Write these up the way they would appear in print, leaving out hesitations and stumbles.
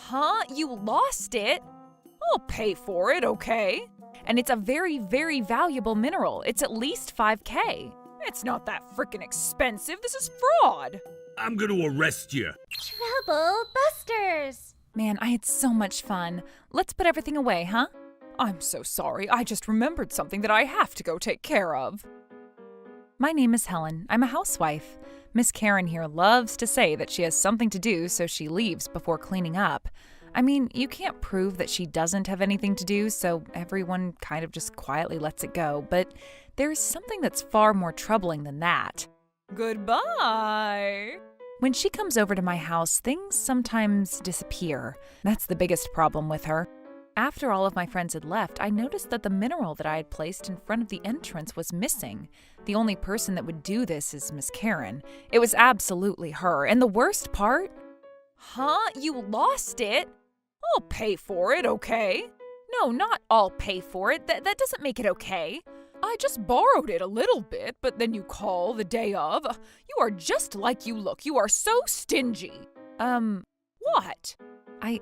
Huh? You lost it? I'll pay for it, okay? And it's a very, very valuable mineral. It's at least $5,000. It's not that freaking expensive. This is fraud. I'm gonna arrest you. Trouble busters! Man, I had so much fun. Let's put everything away, huh? I'm so sorry. I just remembered something that I have to go take care of. My name is Helen. I'm a housewife. Miss Karen here loves to say that she has something to do, so she leaves before cleaning up. I mean, you can't prove that she doesn't have anything to do, so everyone kind of just quietly lets it go. But there's something that's far more troubling than that. Goodbye! When she comes over to my house, things sometimes disappear. That's the biggest problem with her. After all of my friends had left, I noticed that the mineral that I had placed in front of the entrance was missing. The only person that would do this is Miss Karen. It was absolutely her, and the worst part? Huh? You lost it? I'll pay for it, okay? No, not I'll pay for it. That doesn't make it okay. I just borrowed it a little bit, but then you call the day of. You are just like you look. You are so stingy. What? I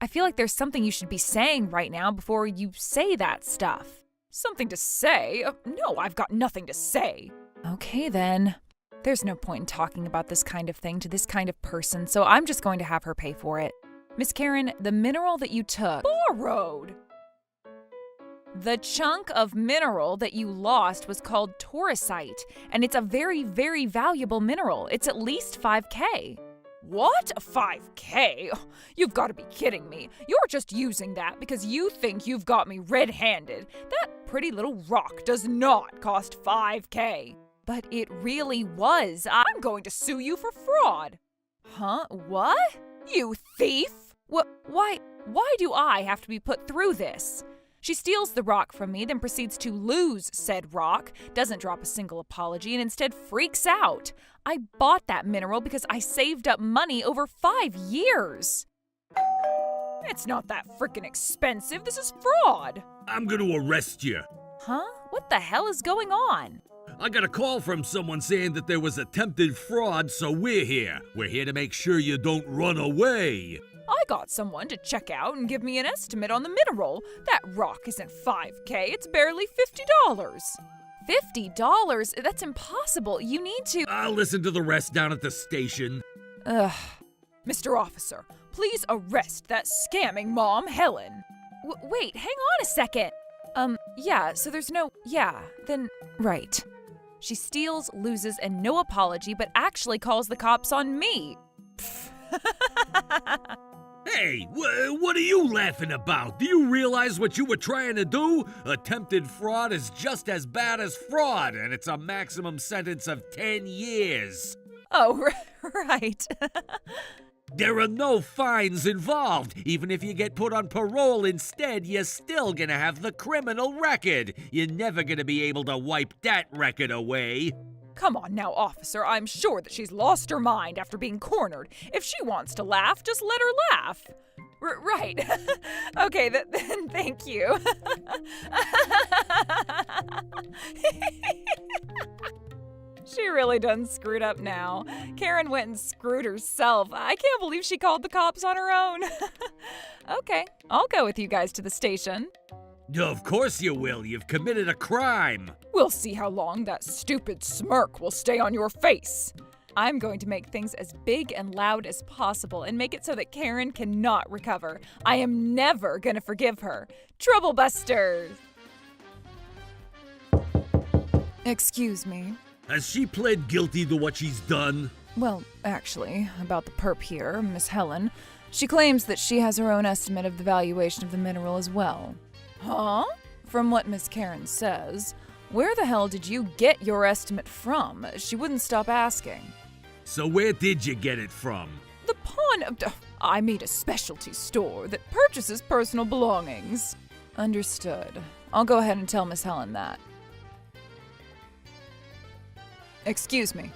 feel like there's something you should be saying right now before you say that stuff. Something to say? No, I've got nothing to say. Okay, then. There's no point in talking about this kind of thing to this kind of person, so I'm just going to have her pay for it. Miss Karen, the mineral that you took... Borrowed! The chunk of mineral that you lost was called torosite, and it's a very, very valuable mineral. It's at least $5,000. What? $5,000? You've got to be kidding me. You're just using that because you think you've got me red-handed. That pretty little rock does not cost $5,000. But it really was. I'm going to sue you for fraud. Huh? What? You thief? Why do I have to be put through this? She steals the rock from me, then proceeds to lose said rock, doesn't drop a single apology, and instead freaks out. I bought that mineral because I saved up money over 5 years. It's not that freaking expensive. This is fraud. I'm gonna arrest you. Huh? What the hell is going on? I got a call from someone saying that there was attempted fraud, so we're here. We're here to make sure you don't run away. I got someone to check out and give me an estimate on the mineral. That rock isn't $5,000, it's barely $50. $50? That's impossible. You need to... I'll listen to the rest down at the station. Ugh. Mr. Officer, please arrest that scamming mom, Helen. Wait, hang on a second. Yeah, so there's no... Yeah, then... Right. She steals, loses, and no apology, but actually calls the cops on me. Hey, what are you laughing about? Do you realize what you were trying to do? Attempted fraud is just as bad as fraud, and it's a maximum sentence of 10 years. Oh, right. There are no fines involved. Even if you get put on parole instead, you're still gonna have the criminal record. You're never gonna be able to wipe that record away. Come on now, officer. I'm sure that she's lost her mind after being cornered. If she wants to laugh, just let her laugh. Right. Okay, then thank you. She really done screwed up now. Karen went and screwed herself. I can't believe she called the cops on her own. Okay, I'll go with you guys to the station. Of course you will. You've committed a crime. We'll see how long that stupid smirk will stay on your face. I'm going to make things as big and loud as possible and make it so that Karen cannot recover. I am never going to forgive her. Troublebusters! Excuse me. Has she pled guilty to what she's done? Well, actually, about the perp here, Miss Helen, she claims that she has her own estimate of the valuation of the mineral as well. Huh? From what Miss Karen says, where the hell did you get your estimate from? She wouldn't stop asking. So where did you get it from? The I mean a specialty store that purchases personal belongings. Understood. I'll go ahead and tell Miss Helen that. Excuse me.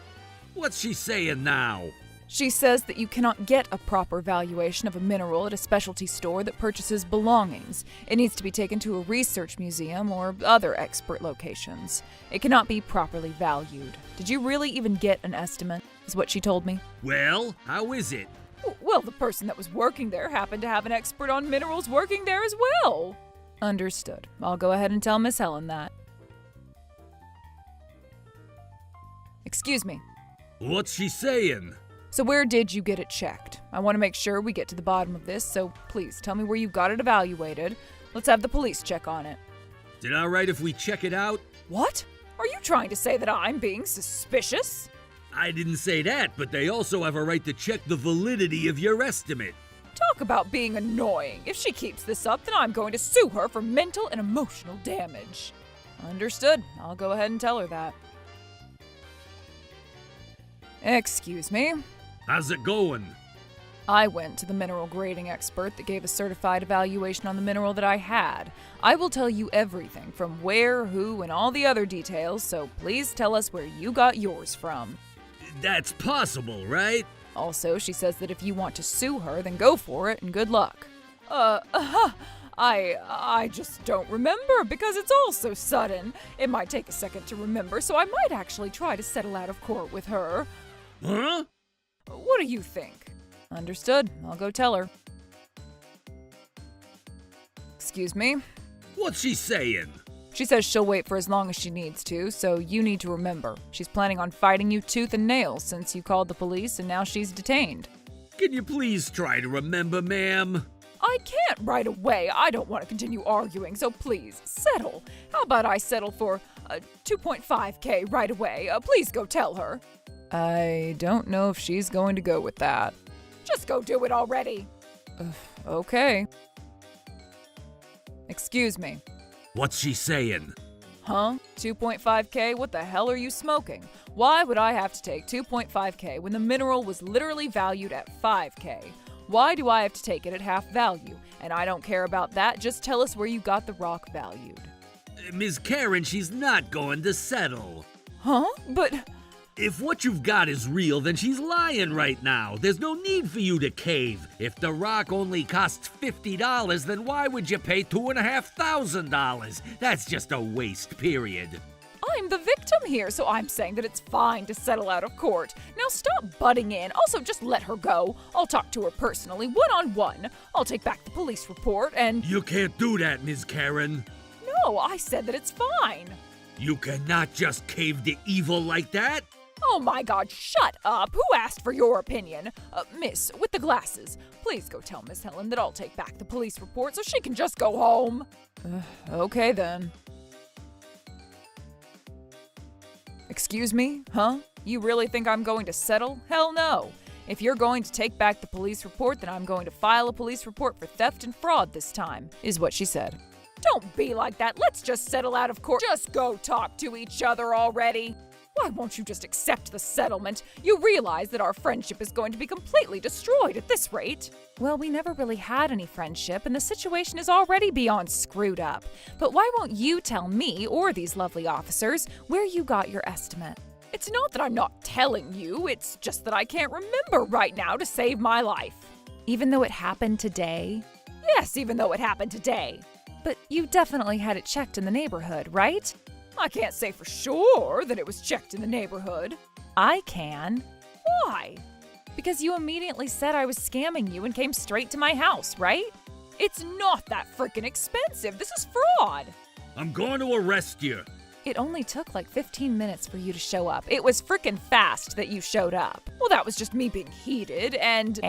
What's she saying now? She says that you cannot get a proper valuation of a mineral at a specialty store that purchases belongings. It needs to be taken to a research museum or other expert locations. It cannot be properly valued. Did you really even get an estimate, is what she told me? Well, how is it? Well, the person that was working there happened to have an expert on minerals working there as well. Understood. I'll go ahead and tell Miss Helen that. Excuse me. What's she saying? So where did you get it checked? I want to make sure we get to the bottom of this, so please tell me where you got it evaluated. Let's have the police check on it. Is it all right if we check it out? What? Are you trying to say that I'm being suspicious? I didn't say that, but they also have a right to check the validity of your estimate. Talk about being annoying. If she keeps this up, then I'm going to sue her for mental and emotional damage. Understood. I'll go ahead and tell her that. Excuse me. How's it going? I went to the mineral grading expert that gave a certified evaluation on the mineral that I had. I will tell you everything from where, who, and all the other details, so please tell us where you got yours from. That's possible, right? Also, she says that if you want to sue her, then go for it and good luck. I just don't remember because it's all so sudden. It might take a second to remember, so I might actually try to settle out of court with her. Huh? What do you think? Understood. I'll go tell her. Excuse me? What's she saying? She says she'll wait for as long as she needs to, so you need to remember. She's planning on fighting you tooth and nail since you called the police and now she's detained. Can you please try to remember, ma'am? I can't right away. I don't want to continue arguing, so please, settle. How about I settle for $2.5K right away? Please go tell her. I don't know if she's going to go with that. Just go do it already. Okay. Excuse me. What's she saying? Huh? 2.5K? What the hell are you smoking? Why would I have to take 2.5K when the mineral was literally valued at 5K? Why do I have to take it at half value? And I don't care about that, just tell us where you got the rock valued. Ms. Karen, she's not going to settle. Huh? But... If what you've got is real, then she's lying right now. There's no need for you to cave. If the rock only costs $50, then why would you pay $2,500? That's just a waste, period. I'm the victim here, so I'm saying that it's fine to settle out of court. Now stop butting in. Also, just let her go. I'll talk to her personally, one-on-one. I'll take back the police report and... You can't do that, Ms. Karen. No, I said that it's fine. You cannot just cave to evil like that. Oh my God, shut up! Who asked for your opinion? Miss, with the glasses, please go tell Miss Helen that I'll take back the police report so she can just go home. Okay then. Excuse me? Huh? You really think I'm going to settle? Hell no. If you're going to take back the police report, then I'm going to file a police report for theft and fraud this time, is what she said. Don't be like that. Let's just settle out of court. Just go talk to each other already. Why won't you just accept the settlement? You realize that our friendship is going to be completely destroyed at this rate. Well, we never really had any friendship, and the situation is already beyond screwed up. But why won't you tell me, or these lovely officers, where you got your estimate? It's not that I'm not telling you, it's just that I can't remember right now to save my life. Even though it happened today? Yes, even though it happened today. But you definitely had it checked in the neighborhood, right? I can't say for sure that it was checked in the neighborhood. I can. Why? Because you immediately said I was scamming you and came straight to my house, right? It's not that freaking expensive. This is fraud. I'm going to arrest you. It only took like 15 minutes for you to show up. It was freaking fast that you showed up. Well, that was just me being heated and...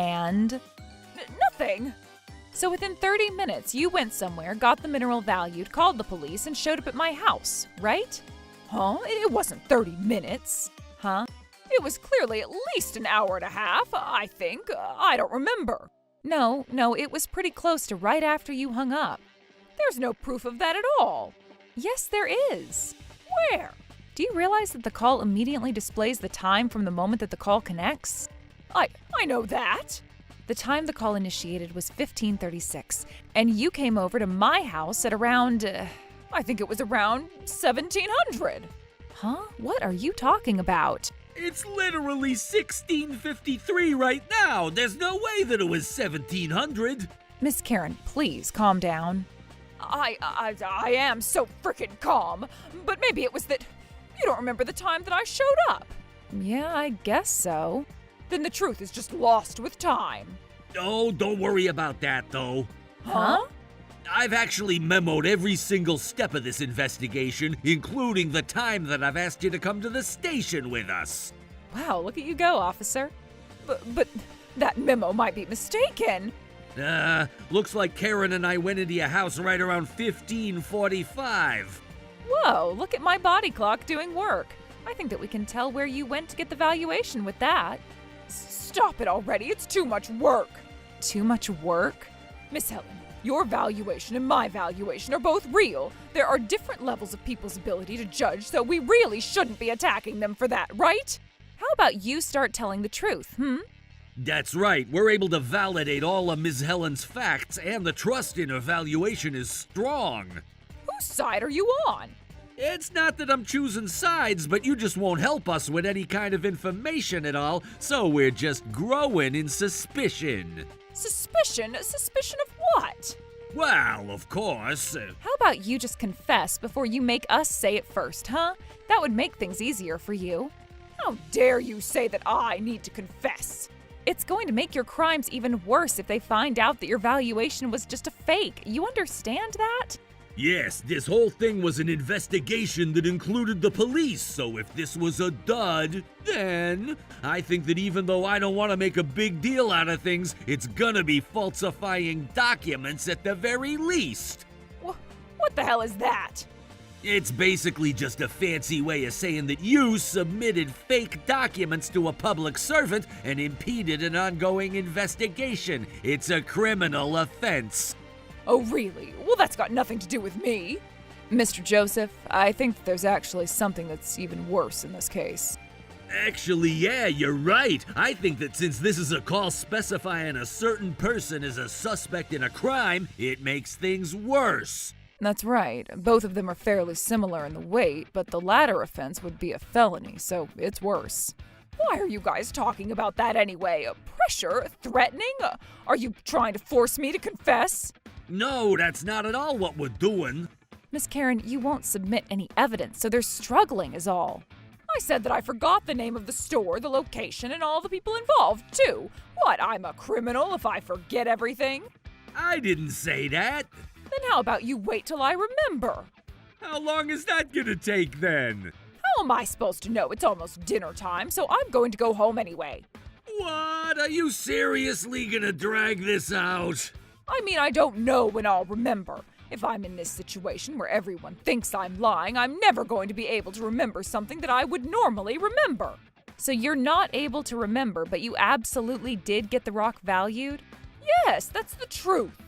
nothing. So within 30 minutes, you went somewhere, got the mineral valued, called the police, and showed up at my house, right? Huh? It wasn't 30 minutes. Huh? It was clearly at least an hour and a half, I think. I don't remember. No, it was pretty close to right after you hung up. There's no proof of that at all. Yes, there is. Where? Do you realize that the call immediately displays the time from the moment that the call connects? I know that. The time the call initiated was 15:36, and you came over to my house at around, I think it was around 1700. Huh? What are you talking about? It's literally 1653 right now. There's no way that it was 1700. Miss Karen, please calm down. I am so frickin' calm, but maybe it was that you don't remember the time that I showed up. Yeah, I guess so. then the truth is just lost with time. Oh, don't worry about that, though. Huh? I've actually memoed every single step of this investigation, including the time that I've asked you to come to the station with us. Wow, look at you go, officer. But that memo might be mistaken. Looks like Karen and I went into your house right around 15:45. Whoa, look at my body clock doing work. I think that we can tell where you went to get the valuation with that. Stop it already, it's too much work. Too much work? Miss Helen, your valuation and my valuation are both real. There are different levels of people's ability to judge, so we really shouldn't be attacking them for that, right? How about you start telling the truth, That's right, we're able to validate all of Ms. Helen's facts, and the trust in her valuation is strong. Whose side are you on? It's not that I'm choosing sides, but you just won't help us with any kind of information at all, so we're just growing in suspicion. Suspicion? Suspicion of what? Well, of course. How about you just confess before you make us say it first, huh? That would make things easier for you. How dare you say that I need to confess? It's going to make your crimes even worse if they find out that your valuation was just a fake. You understand that? Yes, this whole thing was an investigation that included the police, so if this was a dud, then I think that even though I don't want to make a big deal out of things, it's gonna be falsifying documents at the very least. What the hell is that? It's basically just a fancy way of saying that you submitted fake documents to a public servant and impeded an ongoing investigation. It's a criminal offense. Oh, really? Well, that's got nothing to do with me. Mr. Joseph, I think there's actually something that's even worse in this case. Actually, yeah, you're right. I think that since this is a call specifying a certain person as a suspect in a crime, it makes things worse. That's right. Both of them are fairly similar in the weight, but the latter offense would be a felony, so it's worse. Why are you guys talking about that anyway? Pressure? Threatening? Are you trying to force me to confess? No, that's not at all what we're doing. Miss Karen, you won't submit any evidence, so they're struggling is all. I said that I forgot the name of the store, the location, and all the people involved, too. What, I'm a criminal if I forget everything? I didn't say that. Then how about you wait till I remember? How long is that gonna take then? How am I supposed to know? It's almost dinner time, so I'm going to go home anyway. What? Are you seriously gonna drag this out? I mean, I don't know when I'll remember. If I'm in this situation where everyone thinks I'm lying, I'm never going to be able to remember something that I would normally remember. So you're not able to remember, but you absolutely did get the rock valued? Yes, that's the truth.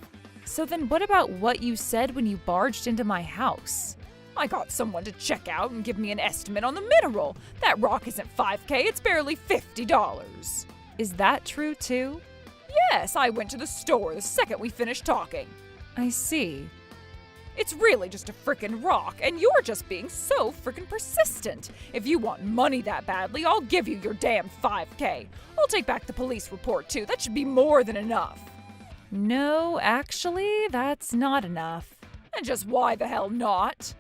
So then what about what you said when you barged into my house? I got someone to check out and give me an estimate on the mineral. That rock isn't $5,000, it's barely $50. Is that true too? Yes, I went to the store the second we finished talking. I see. It's really just a frickin' rock, and you're just being so frickin' persistent. If you want money that badly, I'll give you your damn $5,000. I'll take back the police report too. That should be more than enough. No, actually, that's not enough. And just why the hell not?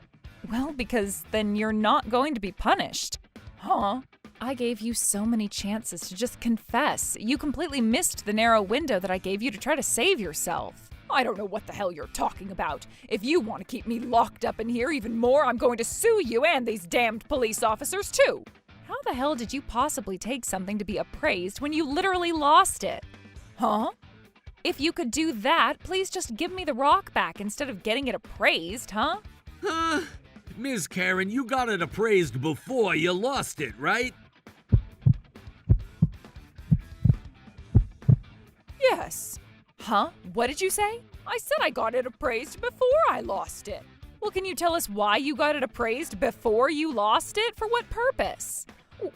Well, because then you're not going to be punished. Huh? I gave you so many chances to just confess. You completely missed the narrow window that I gave you to try to save yourself. I don't know what the hell you're talking about. If you want to keep me locked up in here even more, I'm going to sue you and these damned police officers too. How the hell did you possibly take something to be appraised when you literally lost it? Huh? If you could do that, please just give me the rock back instead of getting it appraised, huh? Ms. Karen, you got it appraised before you lost it, right? Yes. Huh? What did you say? I said I got it appraised before I lost it. Well, can you tell us why you got it appraised before you lost it? For what purpose?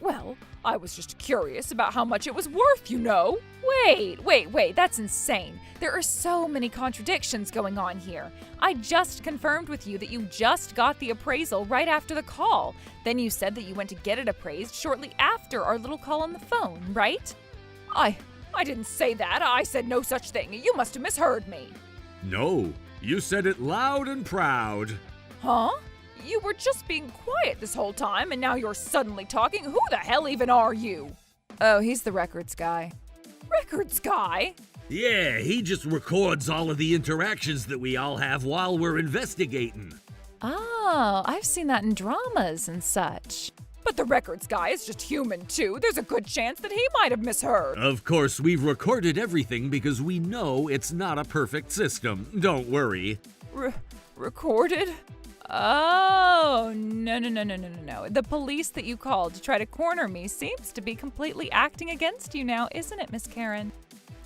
Well, I was just curious about how much it was worth, you know. Wait, that's insane. There are so many contradictions going on here. I just confirmed with you that you just got the appraisal right after the call. Then you said that you went to get it appraised shortly after our little call on the phone, right? I didn't say that. I said no such thing. You must have misheard me. No, you said it loud and proud. Huh? You were just being quiet this whole time, and now you're suddenly talking? Who the hell even are you? Oh, he's the records guy. Records guy? Yeah, he just records all of the interactions that we all have while we're investigating. Oh, I've seen that in dramas and such. But the records guy is just human too. There's a good chance that he might have misheard. Of course, we've recorded everything because we know it's not a perfect system. Don't worry. Recorded? Oh, no. The police that you called to try to corner me seems to be completely acting against you now, isn't it, Miss Karen?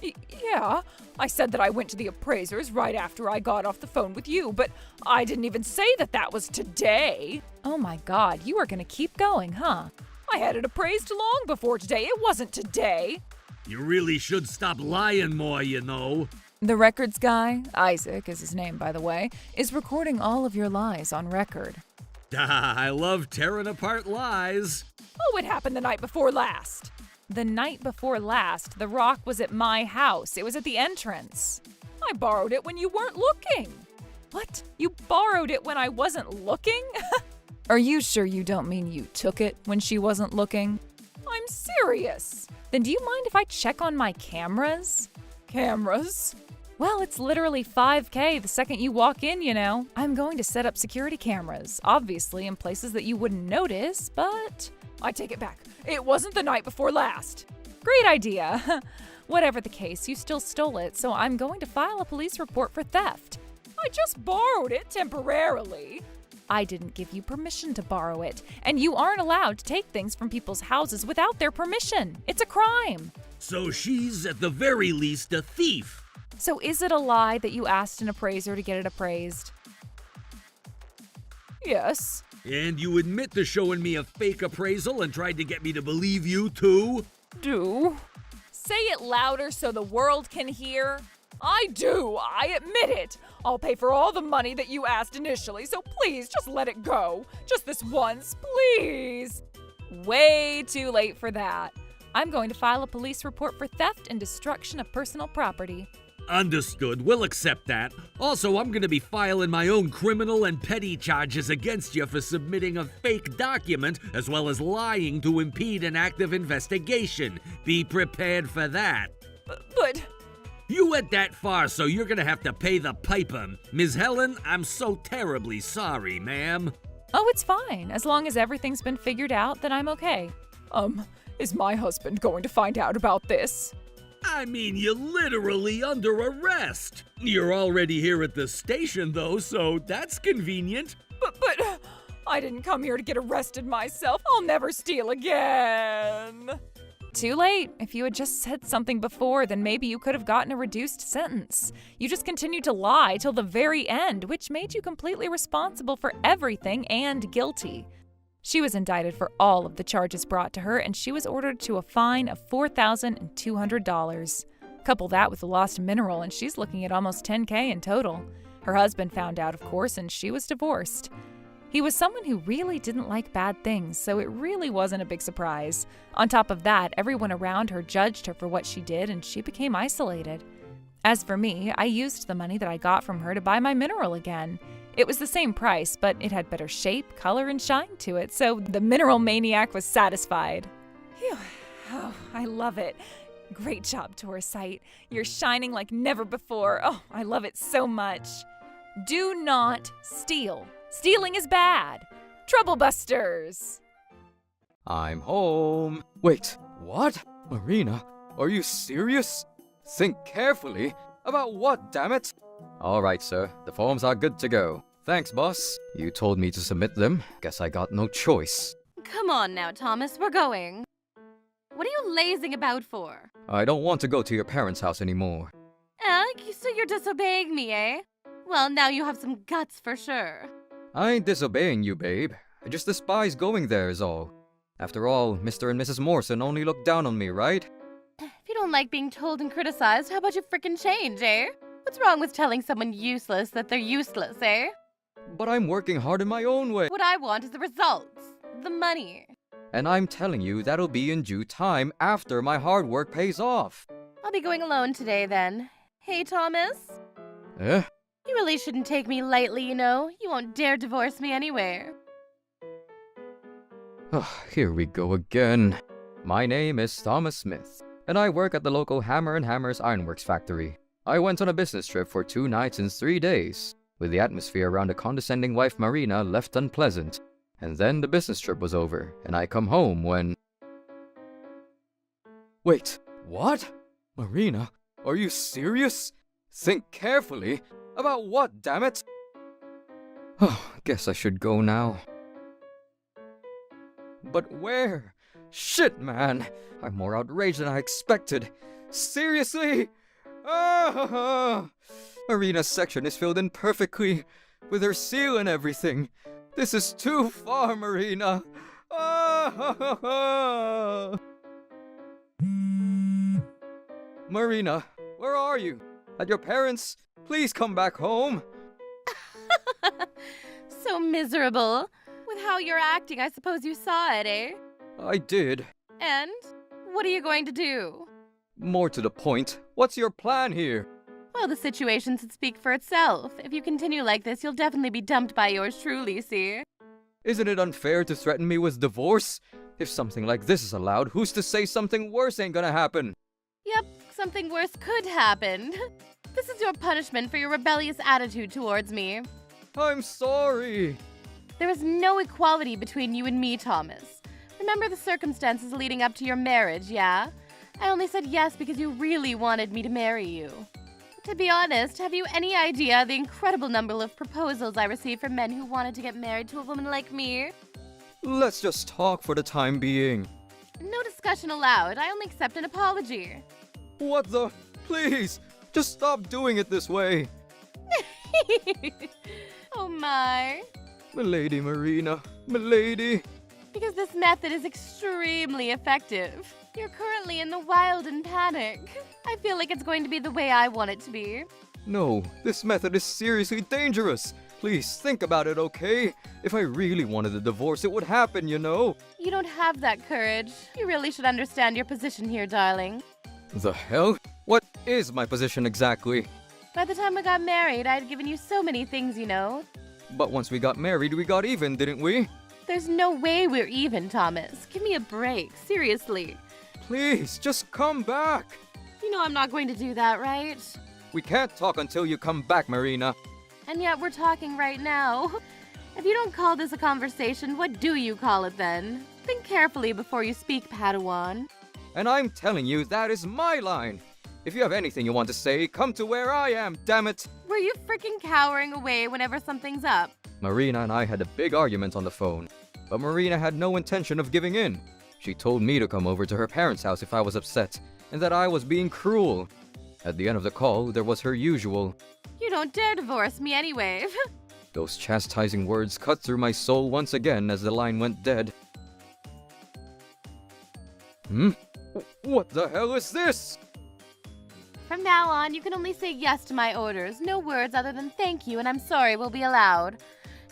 Yeah, I said that I went to the appraisers right after I got off the phone with you, but I didn't even say that that was today. Oh my God, you are gonna keep going, huh? I had it appraised long before today. It wasn't today. You really should stop lying more, you know. The records guy, Isaac is his name by the way, is recording all of your lies on record. I love tearing apart lies. Oh, it happened the night before last. The night before last, the rock was at my house. It was at the entrance. I borrowed it when you weren't looking. What? You borrowed it when I wasn't looking? Are you sure you don't mean you took it when she wasn't looking? I'm serious. Then do you mind if I check on my cameras? Cameras? Well, it's literally $5K the second you walk in, you know. I'm going to set up security cameras, obviously in places that you wouldn't notice, but I take it back. It wasn't the night before last. Great idea. Whatever the case, you still stole it, so I'm going to file a police report for theft. I just borrowed it temporarily. I didn't give you permission to borrow it, and you aren't allowed to take things from people's houses without their permission. It's a crime. So she's at the very least a thief. So is it a lie that you asked an appraiser to get it appraised? Yes. And you admit to showing me a fake appraisal and tried to get me to believe you too? Do. Say it louder so the world can hear. I do. I admit it. I'll pay for all the money that you asked initially, so please just let it go. Just this once, please. Way too late for that. I'm going to file a police report for theft and destruction of personal property. Understood. We'll accept that. Also, I'm gonna be filing my own criminal and petty charges against you for submitting a fake document as well as lying to impede an active investigation. Be prepared for that. But... You went that far, so you're gonna have to pay the piper. Ms. Helen, I'm so terribly sorry, ma'am. Oh, it's fine. As long as everything's been figured out, then I'm okay. Is my husband going to find out about this? I mean, you're literally under arrest. You're already here at the station, though, so that's convenient. But I didn't come here to get arrested myself. I'll never steal again. Too late. If you had just said something before, then maybe you could have gotten a reduced sentence. You just continued to lie till the very end, which made you completely responsible for everything and guilty. She was indicted for all of the charges brought to her, and she was ordered to a fine of $4,200. Couple that with the lost mineral, and she's looking at almost $10K in total. Her husband found out, of course, and she was divorced. He was someone who really didn't like bad things, so it really wasn't a big surprise. On top of that, everyone around her judged her for what she did, and she became isolated. As for me, I used the money that I got from her to buy my mineral again. It was the same price, but it had better shape, color, and shine to it, so the mineral maniac was satisfied. Phew. Oh, I love it. Great job, Torsite. You're shining like never before. Oh, I love it so much. Do not steal. Stealing is bad. Troublebusters. I'm home. Wait, what? Marina, are you serious? Think carefully. About what, damn it? All right, sir. The forms are good to go. Thanks, boss. You told me to submit them. Guess I got no choice. Come on now, Thomas, we're going. What are you lazing about for? I don't want to go to your parents' house anymore. So you're disobeying me, eh? Well, now you have some guts for sure. I ain't disobeying you, babe. I just despise going there is all. After all, Mr. and Mrs. Morrison only look down on me, right? If you don't like being told and criticized, how about you frickin' change, eh? What's wrong with telling someone useless that they're useless, eh? But I'm working hard in my own way. What I want is the results. The money. And I'm telling you that'll be in due time after my hard work pays off. I'll be going alone today, then. Hey, Thomas? Eh? You really shouldn't take me lightly, you know. You won't dare divorce me anywhere. Here we go again. My name is Thomas Smith, and I work at the local Hammer & Hammers Ironworks factory. I went on a business trip for 2 nights and 3 days, with the atmosphere around a condescending wife Marina left unpleasant. And then the business trip was over, and I come home when... Wait, what? Marina, are you serious? Think carefully. About what, damn it? Oh, guess I should go now. But where? Shit, man! I'm more outraged than I expected. Seriously? Ah! Marina's section is filled in perfectly, with her seal and everything. This is too far, Marina. Ah! Marina, where are you? At your parents'? Please come back home. So miserable. With how you're acting, I suppose you saw it, eh? I did. And? What are you going to do? More to the point, what's your plan here? Well, the situation should speak for itself. If you continue like this, you'll definitely be dumped by yours truly, see? Isn't it unfair to threaten me with divorce? If something like this is allowed, who's to say something worse ain't gonna happen? Yep, something worse could happen. This is your punishment for your rebellious attitude towards me. I'm sorry. There is no equality between you and me, Thomas. Remember the circumstances leading up to your marriage, yeah? I only said yes because you really wanted me to marry you. To be honest, have you any idea the incredible number of proposals I received from men who wanted to get married to a woman like me? Let's just talk for the time being. No discussion allowed. I only accept an apology. What the? Please, just stop doing it this way. Oh my. Milady Marina, milady. Because this method is extremely effective. You're currently in the wild and panic. I feel like it's going to be the way I want it to be. No, this method is seriously dangerous. Please think about it, okay? If I really wanted a divorce, it would happen, you know? You don't have that courage. You really should understand your position here, darling. The hell? What is my position exactly? By the time we got married, I'd given you so many things, you know. But once we got married, we got even, didn't we? There's no way we're even, Thomas. Give me a break, seriously. Please, just come back. You know I'm not going to do that, right? We can't talk until you come back, Marina. And yet we're talking right now. If you don't call this a conversation, what do you call it then? Think carefully before you speak, Padawan. And I'm telling you, that is my line. If you have anything you want to say, come to where I am, damn it. Were you freaking cowering away whenever something's up? Marina and I had a big argument on the phone, but Marina had no intention of giving in. She told me to come over to her parents' house if I was upset, and that I was being cruel. At the end of the call, there was her usual, You don't dare divorce me anyway. Those chastising words cut through my soul once again as the line went dead. What the hell is this? From now on, you can only say yes to my orders. No words other than thank you and I'm sorry will be allowed.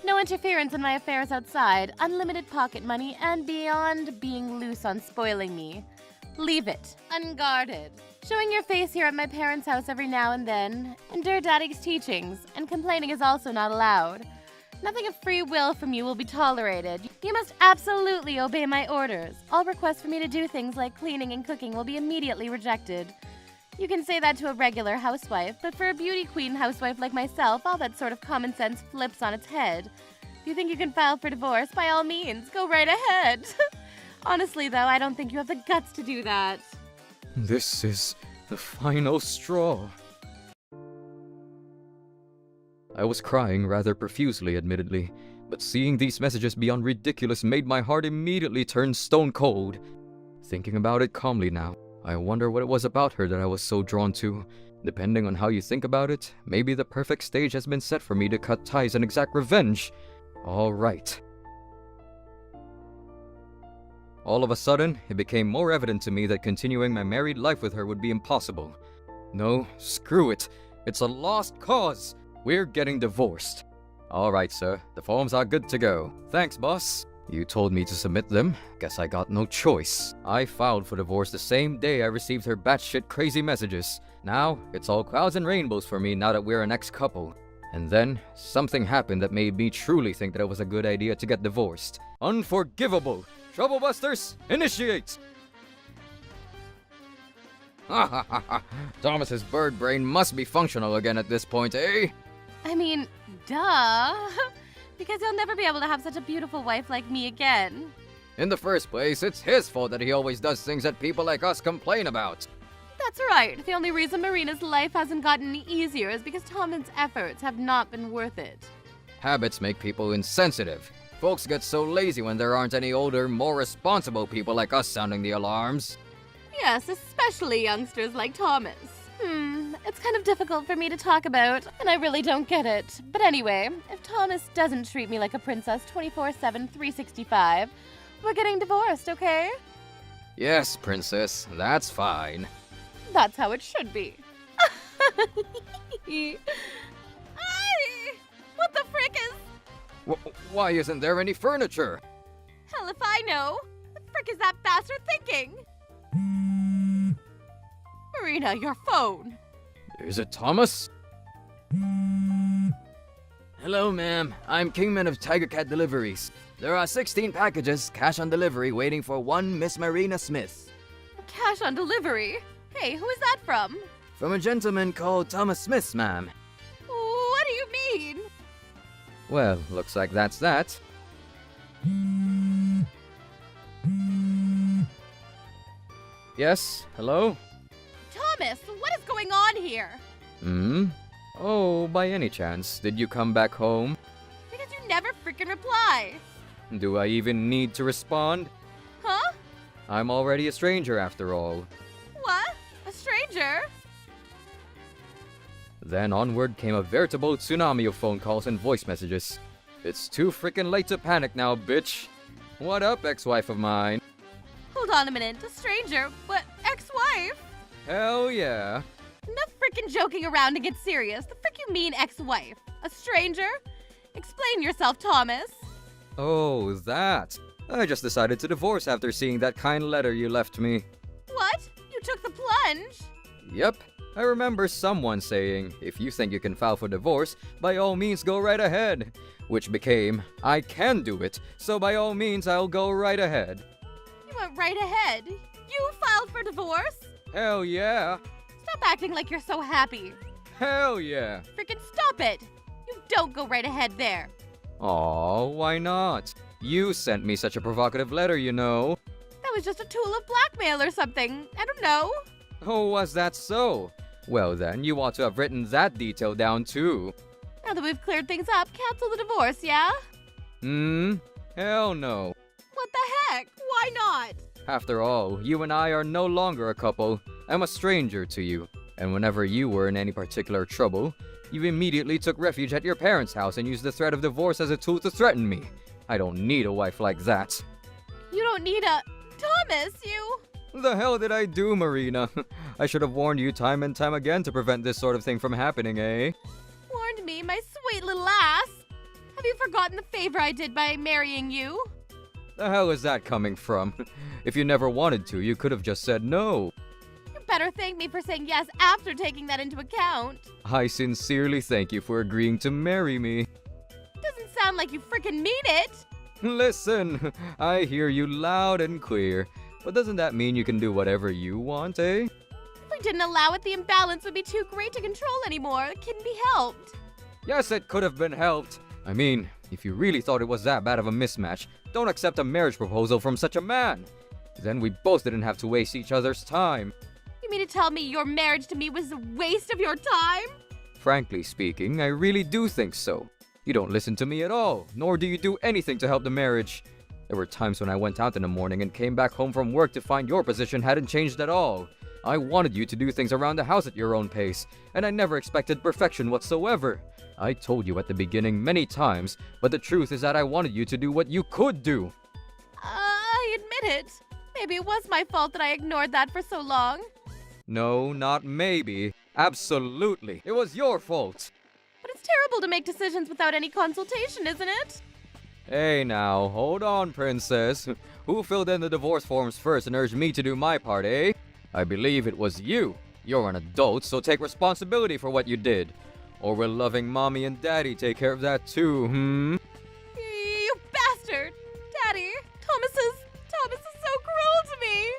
No interference in my affairs outside, unlimited pocket money, and beyond being loose on spoiling me. Leave it, unguarded. Showing your face here at my parents' house every now and then. Endure Daddy's teachings, and complaining is also not allowed. Nothing of free will from you will be tolerated. You must absolutely obey my orders. All requests for me to do things like cleaning and cooking will be immediately rejected. You can say that to a regular housewife, but for a beauty queen housewife like myself, all that sort of common sense flips on its head. If you think you can file for divorce, by all means, go right ahead. Honestly, though, I don't think you have the guts to do that. This is the final straw. I was crying rather profusely, admittedly, but seeing these messages beyond ridiculous made my heart immediately turn stone cold. Thinking about it calmly now, I wonder what it was about her that I was so drawn to. Depending on how you think about it, maybe the perfect stage has been set for me to cut ties and exact revenge. All right. All of a sudden, it became more evident to me that continuing my married life with her would be impossible. No, screw it. It's a lost cause. We're getting divorced. All right, sir. The forms are good to go. Thanks, boss. You told me to submit them. Guess I got no choice. I filed for divorce the same day I received her batshit crazy messages. Now, it's all clouds and rainbows for me now that we're an ex-couple. And then, something happened that made me truly think that it was a good idea to get divorced. Unforgivable! Troublebusters, initiate! Ha ha ha ha. Thomas's bird brain must be functional again at this point, eh? I mean, duh. Because you'll never be able to have such a beautiful wife like me again. In the first place, it's his fault that he always does things that people like us complain about. That's right. The only reason Marina's life hasn't gotten any easier is because Thomas's efforts have not been worth it. Habits make people insensitive. Folks get so lazy when there aren't any older, more responsible people like us sounding the alarms. Yes, especially youngsters like Thomas. It's kind of difficult for me to talk about, and I really don't get it. But anyway, if Thomas doesn't treat me like a princess 24/7, 365, we're getting divorced, okay? Yes, princess, that's fine. That's how it should be. Ay! What the frick is... Why isn't there any furniture? Hell if I know. What the frick is that bastard thinking? Marina, your phone. Is it Thomas? Hello, ma'am. I'm Kingman of Tiger Cat Deliveries. There are 16 packages, cash on delivery, waiting for one Miss Marina Smith. Cash on delivery? Hey, who is that from? From a gentleman called Thomas Smith, ma'am. What do you mean? Well, looks like that's that. Yes, hello? Thomas, what is going on here? Oh, by any chance, did you come back home? Because you never freaking reply. Do I even need to respond? Huh? I'm already a stranger after all. What? A stranger? Then onward came a veritable tsunami of phone calls and voice messages. It's too freaking late to panic now, bitch. What up, ex-wife of mine? Hold on a minute. A stranger? But ex-wife? Hell yeah. Enough freaking joking around and get serious. The frick you mean ex-wife? A stranger? Explain yourself, Thomas. Oh, that. I just decided to divorce after seeing that kind letter you left me. What? You took the plunge? Yep. I remember someone saying, if you think you can file for divorce, by all means go right ahead. Which became, I can do it, so by all means I'll go right ahead. You went right ahead. You filed for divorce? Hell yeah. Stop acting like you're so happy. Hell yeah. Freaking stop it. You don't go right ahead there. Aw, why not? You sent me such a provocative letter, you know. That was just a tool of blackmail or something. I don't know. Oh, was that so? Well then, you ought to have written that detail down too. Now that we've cleared things up, cancel the divorce, yeah? Hell no. What the heck? Why not? After all, you and I are no longer a couple. I'm a stranger to you. And whenever you were in any particular trouble, you immediately took refuge at your parents' house and used the threat of divorce as a tool to threaten me. I don't need a wife like that. You don't need a... Thomas, you... The hell did I do, Marina? I should have warned you time and time again to prevent this sort of thing from happening, eh? Warned me, my sweet little ass. Have you forgotten the favor I did by marrying you? The hell is that coming from? If you never wanted to, you could have just said no. You better thank me for saying yes after taking that into account. I sincerely thank you for agreeing to marry me. Doesn't sound like you freaking mean it. Listen, I hear you loud and clear. But doesn't that mean you can do whatever you want, eh? If we didn't allow it, the imbalance would be too great to control anymore. It couldn't be helped. Yes, it could have been helped. I mean, if you really thought it was that bad of a mismatch, don't accept a marriage proposal from such a man. Then we both didn't have to waste each other's time. You mean to tell me your marriage to me was a waste of your time? Frankly speaking, I really do think so. You don't listen to me at all, nor do you do anything to help the marriage. There were times when I went out in the morning and came back home from work to find your position hadn't changed at all. I wanted you to do things around the house at your own pace, and I never expected perfection whatsoever. I told you at the beginning many times, but the truth is that I wanted you to do what you could do. I admit it. Maybe it was my fault that I ignored that for so long. No, not maybe. Absolutely. It was your fault. But it's terrible to make decisions without any consultation, isn't it? Hey now, hold on, princess. Who filled in the divorce forms first and urged me to do my part, eh? I believe it was you. You're an adult, so take responsibility for what you did. Or will loving mommy and daddy take care of that too, You bastard! Daddy, Thomas is so cruel to me!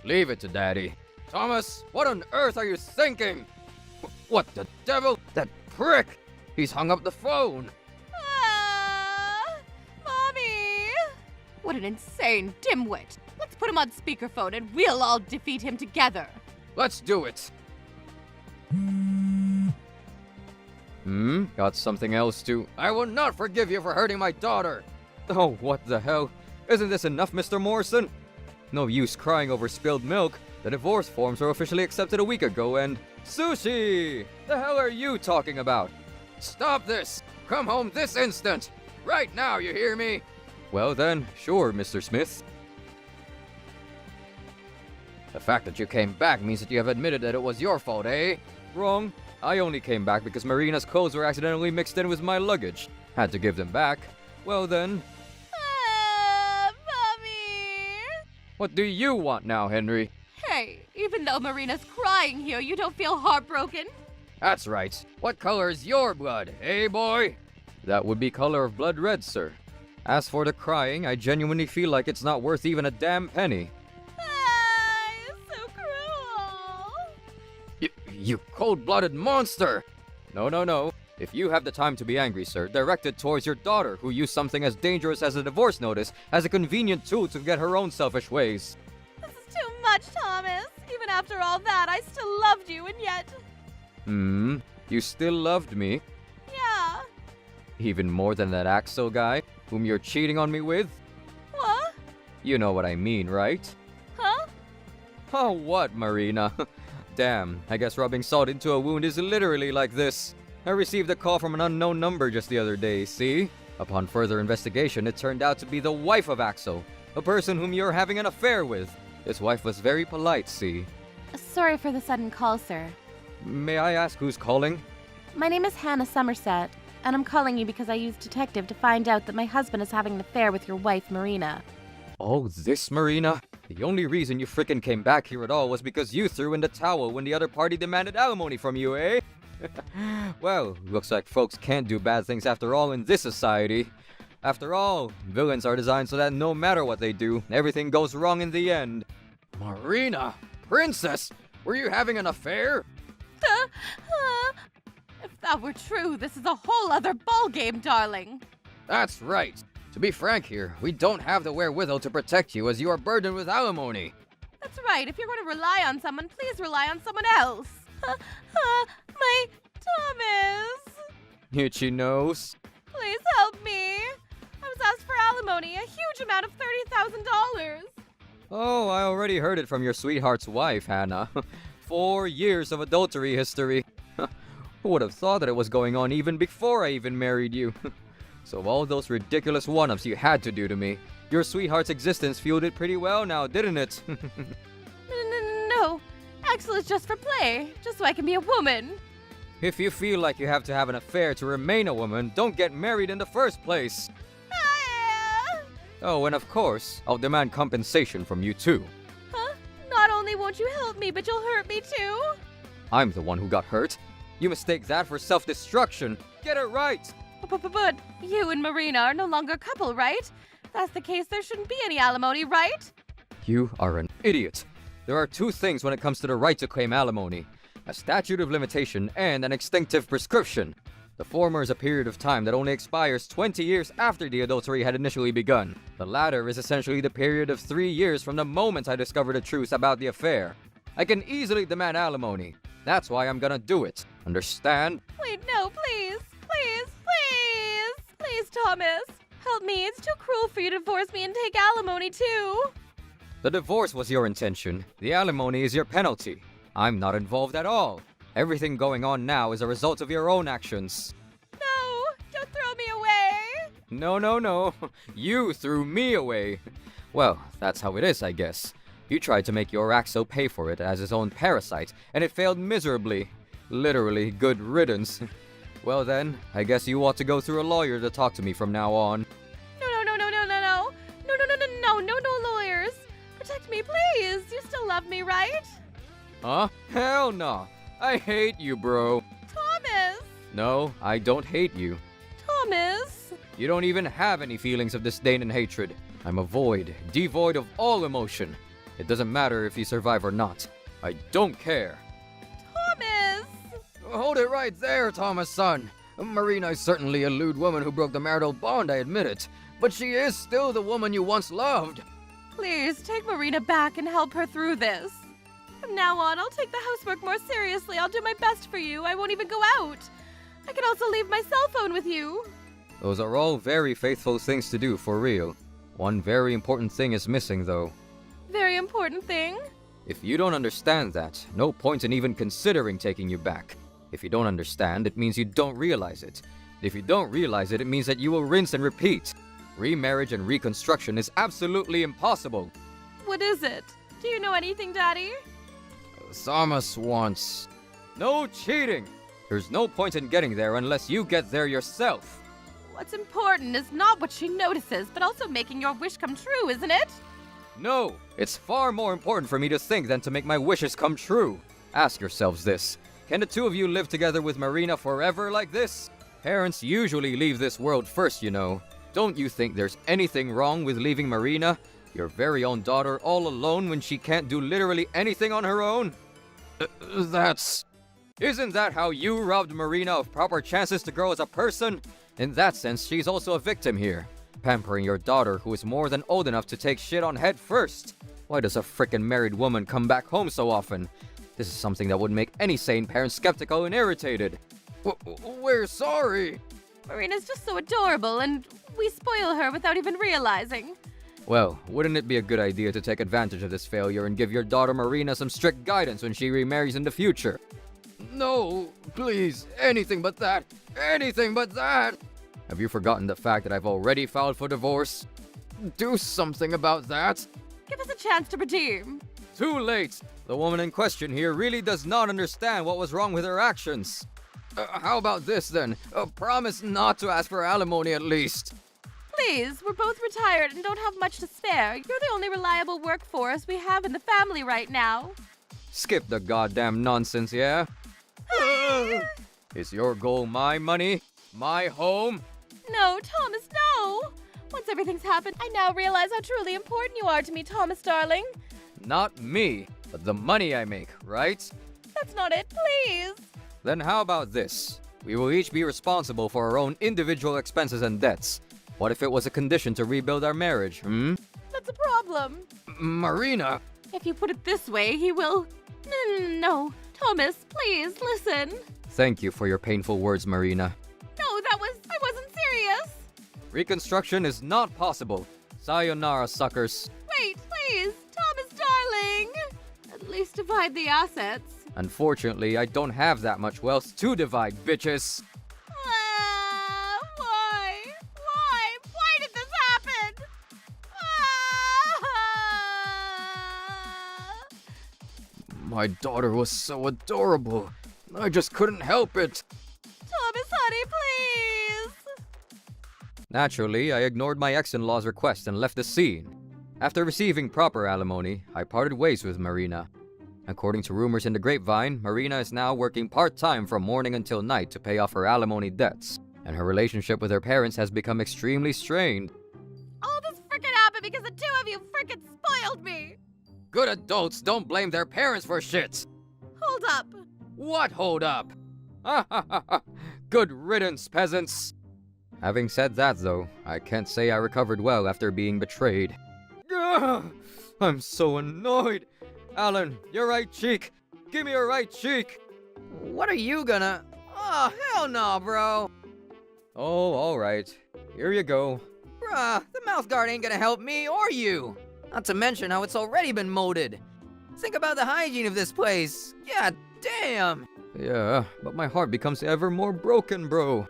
Leave it to daddy. Thomas, what on earth are you thinking? What the devil? That prick! He's hung up the phone! Mommy! What an insane dimwit! Let's put him on speakerphone and we'll all defeat him together! Let's do it! Got something else to... I will not forgive you for hurting my daughter! Oh, what the hell? Isn't this enough, Mr. Morrison? No use crying over spilled milk. The divorce forms were officially accepted a week ago and... Sushi! The hell are you talking about? Stop this! Come home this instant! Right now, you hear me? Well then, sure, Mr. Smith. The fact that you came back means that you have admitted that it was your fault, eh? Wrong. I only came back because Marina's clothes were accidentally mixed in with my luggage. Had to give them back. Well then... Mommy! What do you want now, Henry? Hey, even though Marina's crying here, you don't feel heartbroken? That's right. What color is your blood, eh, boy? That would be color of blood red, sir. As for the crying, I genuinely feel like it's not worth even a damn penny. You're so cruel! You cold-blooded monster! No. If you have the time to be angry, sir, direct it towards your daughter, who used something as dangerous as a divorce notice as a convenient tool to get her own selfish ways. This is too much, Thomas! Even after all that, I still loved you, and yet... You still loved me? Yeah. Even more than that Axel guy, whom you're cheating on me with? What? You know what I mean, right? Huh? Oh, what, Marina? Damn, I guess rubbing salt into a wound is literally like this. I received a call from an unknown number just the other day, see? Upon further investigation, it turned out to be the wife of Axel, a person whom you're having an affair with. His wife was very polite, see? Sorry for the sudden call, sir. May I ask who's calling? My name is Hannah Somerset, and I'm calling you because I used detective to find out that my husband is having an affair with your wife, Marina. Oh, this Marina? The only reason you frickin' came back here at all was because you threw in the towel when the other party demanded alimony from you, eh? Well, looks like folks can't do bad things after all in this society. After all, villains are designed so that no matter what they do, everything goes wrong in the end. Marina! Princess! Were you having an affair? If that were true, this is a whole other ballgame, darling. That's right. To be frank here, we don't have the wherewithal to protect you as you are burdened with alimony. That's right. If you're going to rely on someone, please rely on someone else. My Thomas. Itchy nose. Please help me. I was asked for alimony, a huge amount of $30,000. Oh, I already heard it from your sweetheart's wife, Hannah. 4 years of adultery history. Who would have thought that it was going on even before I even married you? So all those ridiculous one-ups you had to do to me, your sweetheart's existence fueled it pretty well now, didn't it? No. Axel is just for play, just so I can be a woman. If you feel like you have to have an affair to remain a woman, don't get married in the first place. Oh, and of course, I'll demand compensation from you too. Huh? Not only won't you help me, but you'll hurt me too? I'm the one who got hurt. You mistake that for self-destruction. Get it right! But you and Marina are no longer a couple, right? If that's the case, there shouldn't be any alimony, right? You are an idiot. There are two things when it comes to the right to claim alimony. A statute of limitation and an extinctive prescription. The former is a period of time that only expires 20 years after the adultery had initially begun. The latter is essentially the period of 3 years from the moment I discovered the truth about the affair. I can easily demand alimony. That's why I'm gonna do it. Understand? Wait, no, please. Please, Thomas. Help me. It's too cruel for you to divorce me and take alimony, too. The divorce was your intention. The alimony is your penalty. I'm not involved at all. Everything going on now is a result of your own actions. No, don't throw me away. No. You threw me away. Well, that's how it is, I guess. You tried to make your Axel pay for it as his own parasite, and it failed miserably. Literally, good riddance. Well then, I guess you ought to go through a lawyer to talk to me from now on. No lawyers. Protect me, please. You still love me, right? Huh? Hell no. I hate you, bro. Thomas. No, I don't hate you. Thomas. You don't even have any feelings of disdain and hatred. I'm a void, devoid of all emotion. It doesn't matter if you survive or not. I don't care. Thomas! Hold it right there, Thomas, son. Marina is certainly a lewd woman who broke the marital bond, I admit it. But she is still the woman you once loved. Please, take Marina back and help her through this. From now on, I'll take the housework more seriously. I'll do my best for you. I won't even go out. I can also leave my cell phone with you. Those are all very faithful things to do, for real. One very important thing is missing, though. Very important thing. If you don't understand that, no point in even considering taking you back. If you don't understand, it means you don't realize it. If you don't realize it, it means that you will rinse and repeat. Remarriage and reconstruction is absolutely impossible. What is it? Do you know anything, Daddy? Thomas wants... No cheating! There's no point in getting there unless you get there yourself. What's important is not what she notices, but also making your wish come true, isn't it? No, it's far more important for me to think than to make my wishes come true. Ask yourselves this. Can the two of you live together with Marina forever like this? Parents usually leave this world first, you know. Don't you think there's anything wrong with leaving Marina, your very own daughter, all alone when she can't do literally anything on her own? Isn't that how you robbed Marina of proper chances to grow as a person? In that sense, she's also a victim here. Pampering your daughter who is more than old enough to take shit on head first. Why does a frickin' married woman come back home so often? This is something that would make any sane parent skeptical and irritated. We're sorry. Marina's just so adorable, and we spoil her without even realizing. Well, wouldn't it be a good idea to take advantage of this failure and give your daughter Marina some strict guidance when she remarries in the future? No, please, anything but that. Anything but that. Have you forgotten the fact that I've already filed for divorce? Do something about that. Give us a chance to redeem. Too late. The woman in question here really does not understand what was wrong with her actions. How about this then? Promise not to ask for alimony at least. Please, we're both retired and don't have much to spare. You're the only reliable workforce we have in the family right now. Skip the goddamn nonsense, yeah? Is your goal my money? My home? No, Thomas, no! Once everything's happened, I now realize how truly important you are to me, Thomas, darling. Not me, but the money I make, right? That's not it, please. Then how about this? We will each be responsible for our own individual expenses and debts. What if it was a condition to rebuild our marriage, That's a problem. Marina! If you put it this way, he will... No. Thomas, please, listen. Thank you for your painful words, Marina. No, I wasn't serious. Reconstruction is not possible. Sayonara, suckers. Wait, please, Thomas, darling. At least divide the assets. Unfortunately, I don't have that much wealth to divide, bitches. Why? Why did this happen? My daughter was so adorable. I just couldn't help it. Thomas, honey, please. Naturally, I ignored my ex-in-law's request and left the scene. After receiving proper alimony, I parted ways with Marina. According to rumors in the grapevine, Marina is now working part-time from morning until night to pay off her alimony debts, and her relationship with her parents has become extremely strained. All this frickin' happened because the two of you frickin' spoiled me. Good adults don't blame their parents for shit! Hold up. What hold up? Good riddance, peasants! Having said that, though, I can't say I recovered well after being betrayed. Ugh, I'm so annoyed! Alan, your right cheek! Give me your right cheek! What are you gonna... Oh, hell no, bro! Oh, alright. Here you go. Bruh, the mouth guard ain't gonna help me or you! Not to mention how it's already been molded. Think about the hygiene of this place. God damn! Yeah, but my heart becomes ever more broken, bro.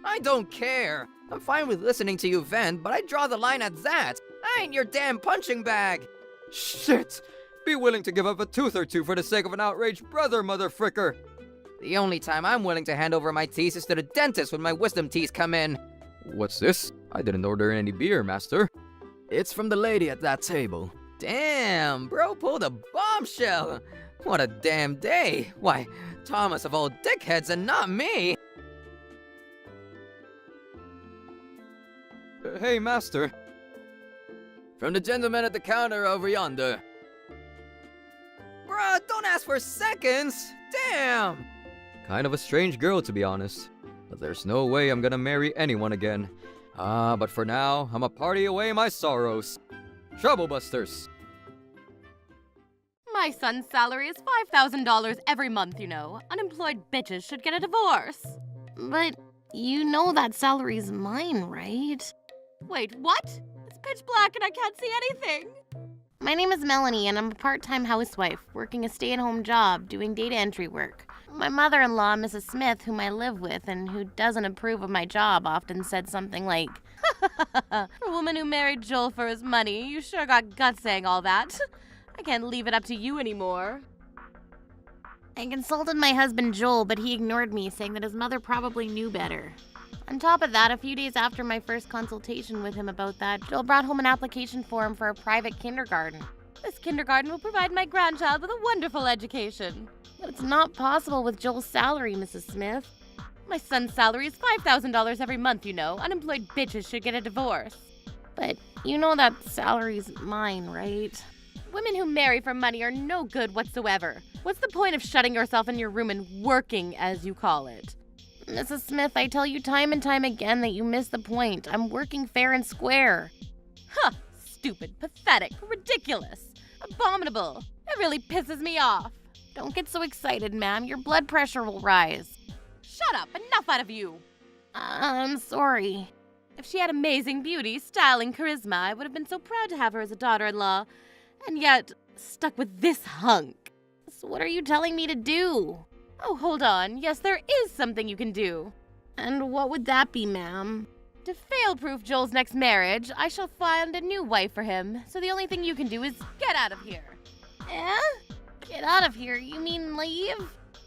I don't care. I'm fine with listening to you vent, but I draw the line at that. I ain't your damn punching bag. Shit! Be willing to give up a tooth or two for the sake of an outraged brother, motherfricker! The only time I'm willing to hand over my teeth is to the dentist when my wisdom teeth come in. What's this? I didn't order any beer, master. It's from the lady at that table. Damn, bro pulled a bombshell. What a damn day. Why, Thomas of all dickheads and not me. Hey, master. From the gentleman at the counter over yonder. Bruh, don't ask for seconds! Damn! Kind of a strange girl, to be honest. But there's no way I'm gonna marry anyone again. But for now, I'ma party away my sorrows. Troublebusters! My son's salary is $5,000 every month, you know. Unemployed bitches should get a divorce. But you know that salary's mine, right? Wait, what? It's pitch black and I can't see anything. My name is Melanie and I'm a part-time housewife, working a stay-at-home job, doing data entry work. My mother-in-law, Mrs. Smith, whom I live with and who doesn't approve of my job, often said something like, "For a woman who married Joel for his money, you sure got guts saying all that. I can't leave it up to you anymore." I consulted my husband Joel, but he ignored me, saying that his mother probably knew better. On top of that, a few days after my first consultation with him about that, Joel brought home an application form for a private kindergarten. This kindergarten will provide my grandchild with a wonderful education. But it's not possible with Joel's salary, Mrs. Smith. My son's salary is $5,000 every month, you know. Unemployed bitches should get a divorce. But you know that salary's mine, right? Women who marry for money are no good whatsoever. What's the point of shutting yourself in your room and working, as you call it? Mrs. Smith, I tell you time and time again that you miss the point. I'm working fair and square. Huh, stupid, pathetic, ridiculous, abominable. It really pisses me off. Don't get so excited, ma'am. Your blood pressure will rise. Shut up, enough out of you. I'm sorry. If she had amazing beauty, style, and charisma, I would have been so proud to have her as a daughter-in-law. And yet, stuck with this hunk. So what are you telling me to do? Oh, hold on. Yes, there is something you can do. And what would that be, ma'am? To fail-proof Joel's next marriage, I shall find a new wife for him. So the only thing you can do is get out of here. Eh? Get out of here? You mean leave?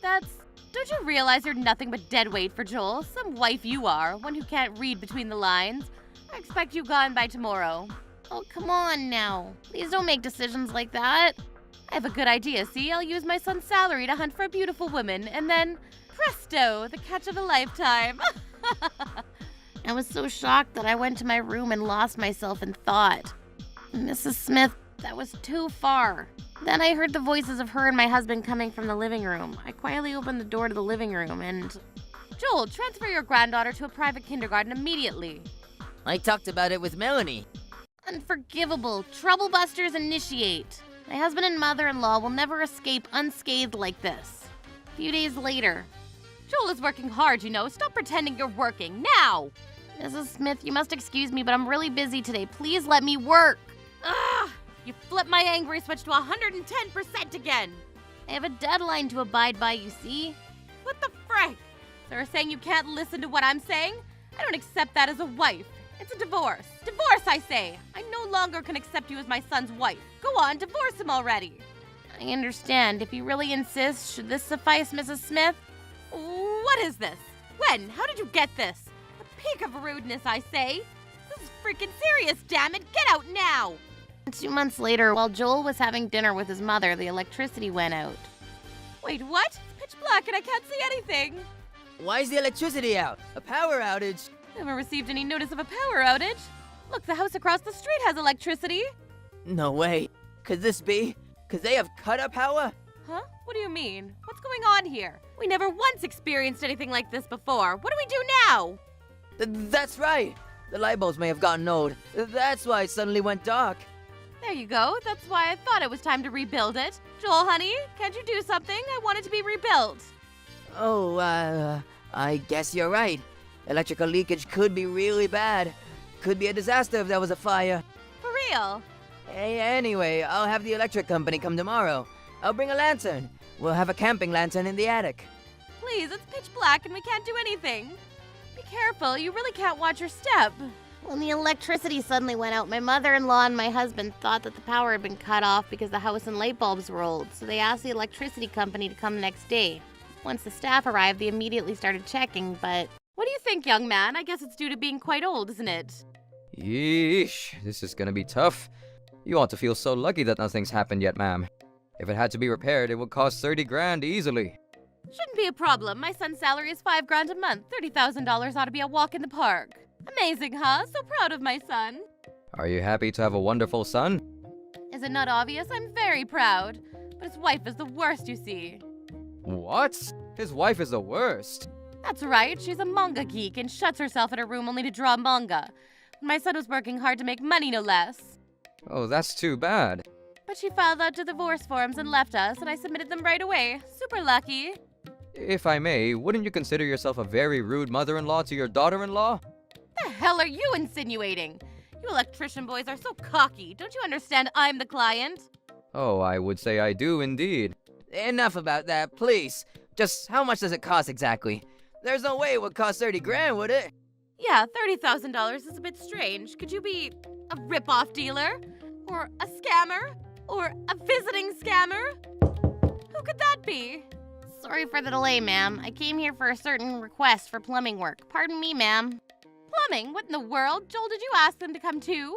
Don't you realize you're nothing but dead weight for Joel? Some wife you are, one who can't read between the lines. I expect you gone by tomorrow. Oh, come on now. Please don't make decisions like that. I have a good idea, see? I'll use my son's salary to hunt for a beautiful woman, and then, presto, the catch of a lifetime. I was so shocked that I went to my room and lost myself in thought. Mrs. Smith, that was too far. Then I heard the voices of her and my husband coming from the living room. I quietly opened the door to the living room and... Joel, transfer your granddaughter to a private kindergarten immediately. I talked about it with Melanie. Unforgivable. Troublebusters initiate. My husband and mother-in-law will never escape unscathed like this. A few days later. Joel is working hard, you know. Stop pretending you're working. Now! Mrs. Smith, you must excuse me, but I'm really busy today. Please let me work. Ugh! You flipped my angry switch to 110% again. I have a deadline to abide by, you see. What the frick? So you're saying you can't listen to what I'm saying? I don't accept that as a wife. It's a divorce. Divorce, I say. I no longer can accept you as my son's wife. Go on, divorce him already. I understand. If you really insist, should this suffice, Mrs. Smith? What is this? When? How did you get this? The peak of rudeness, I say. This is freaking serious, damn it. Get out now. 2 months later, while Joel was having dinner with his mother, the electricity went out. Wait, what? It's pitch black and I can't see anything. Why is the electricity out? A power outage. Never received any notice of a power outage. Look, the house across the street has electricity. No way. Could this be? Could they have cut up power? Huh? What do you mean? What's going on here? We never once experienced anything like this before. What do we do now? That's right. The light bulbs may have gotten old. That's why it suddenly went dark. There you go. That's why I thought it was time to rebuild it. Joel, honey, can't you do something? I want it to be rebuilt. Oh, I guess you're right. Electrical leakage could be really bad. Could be a disaster if there was a fire. For real? Hey, anyway, I'll have the electric company come tomorrow. I'll bring a lantern. We'll have a camping lantern in the attic. Please, it's pitch black and we can't do anything. Be careful, you really can't watch your step. When the electricity suddenly went out, my mother-in-law and my husband thought that the power had been cut off because the house and light bulbs were old, so they asked the electricity company to come the next day. Once the staff arrived, they immediately started checking, but... What do you think, young man? I guess it's due to being quite old, isn't it? Yeesh, this is gonna be tough. You ought to feel so lucky that nothing's happened yet, ma'am. If it had to be repaired, it would cost 30 grand easily. Shouldn't be a problem. My son's salary is $5 grand a month. $30,000 ought to be a walk in the park. Amazing, huh? So proud of my son. Are you happy to have a wonderful son? Is it not obvious? I'm very proud. but his wife is the worst, you see. What? His wife is the worst. That's right, she's a manga geek and shuts herself in her room only to draw manga. My son was working hard to make money, no less. Oh, that's too bad. But she filed out to divorce forms and left us, and I submitted them right away. Super lucky. If I may, wouldn't you consider yourself a very rude mother-in-law to your daughter-in-law? The hell are you insinuating? You electrician boys are so cocky. Don't you understand I'm the client? Oh, I would say I do indeed. Enough about that, please. Just how much does it cost exactly? There's no way it would cost 30 grand, would it? Yeah, $30,000 is a bit strange. Could you be a rip-off dealer? Or a scammer? Or a visiting scammer? Who could that be? Sorry for the delay, ma'am. I came here for a certain request for plumbing work. Pardon me, ma'am. Plumbing? What in the world? Joel, did you ask them to come too?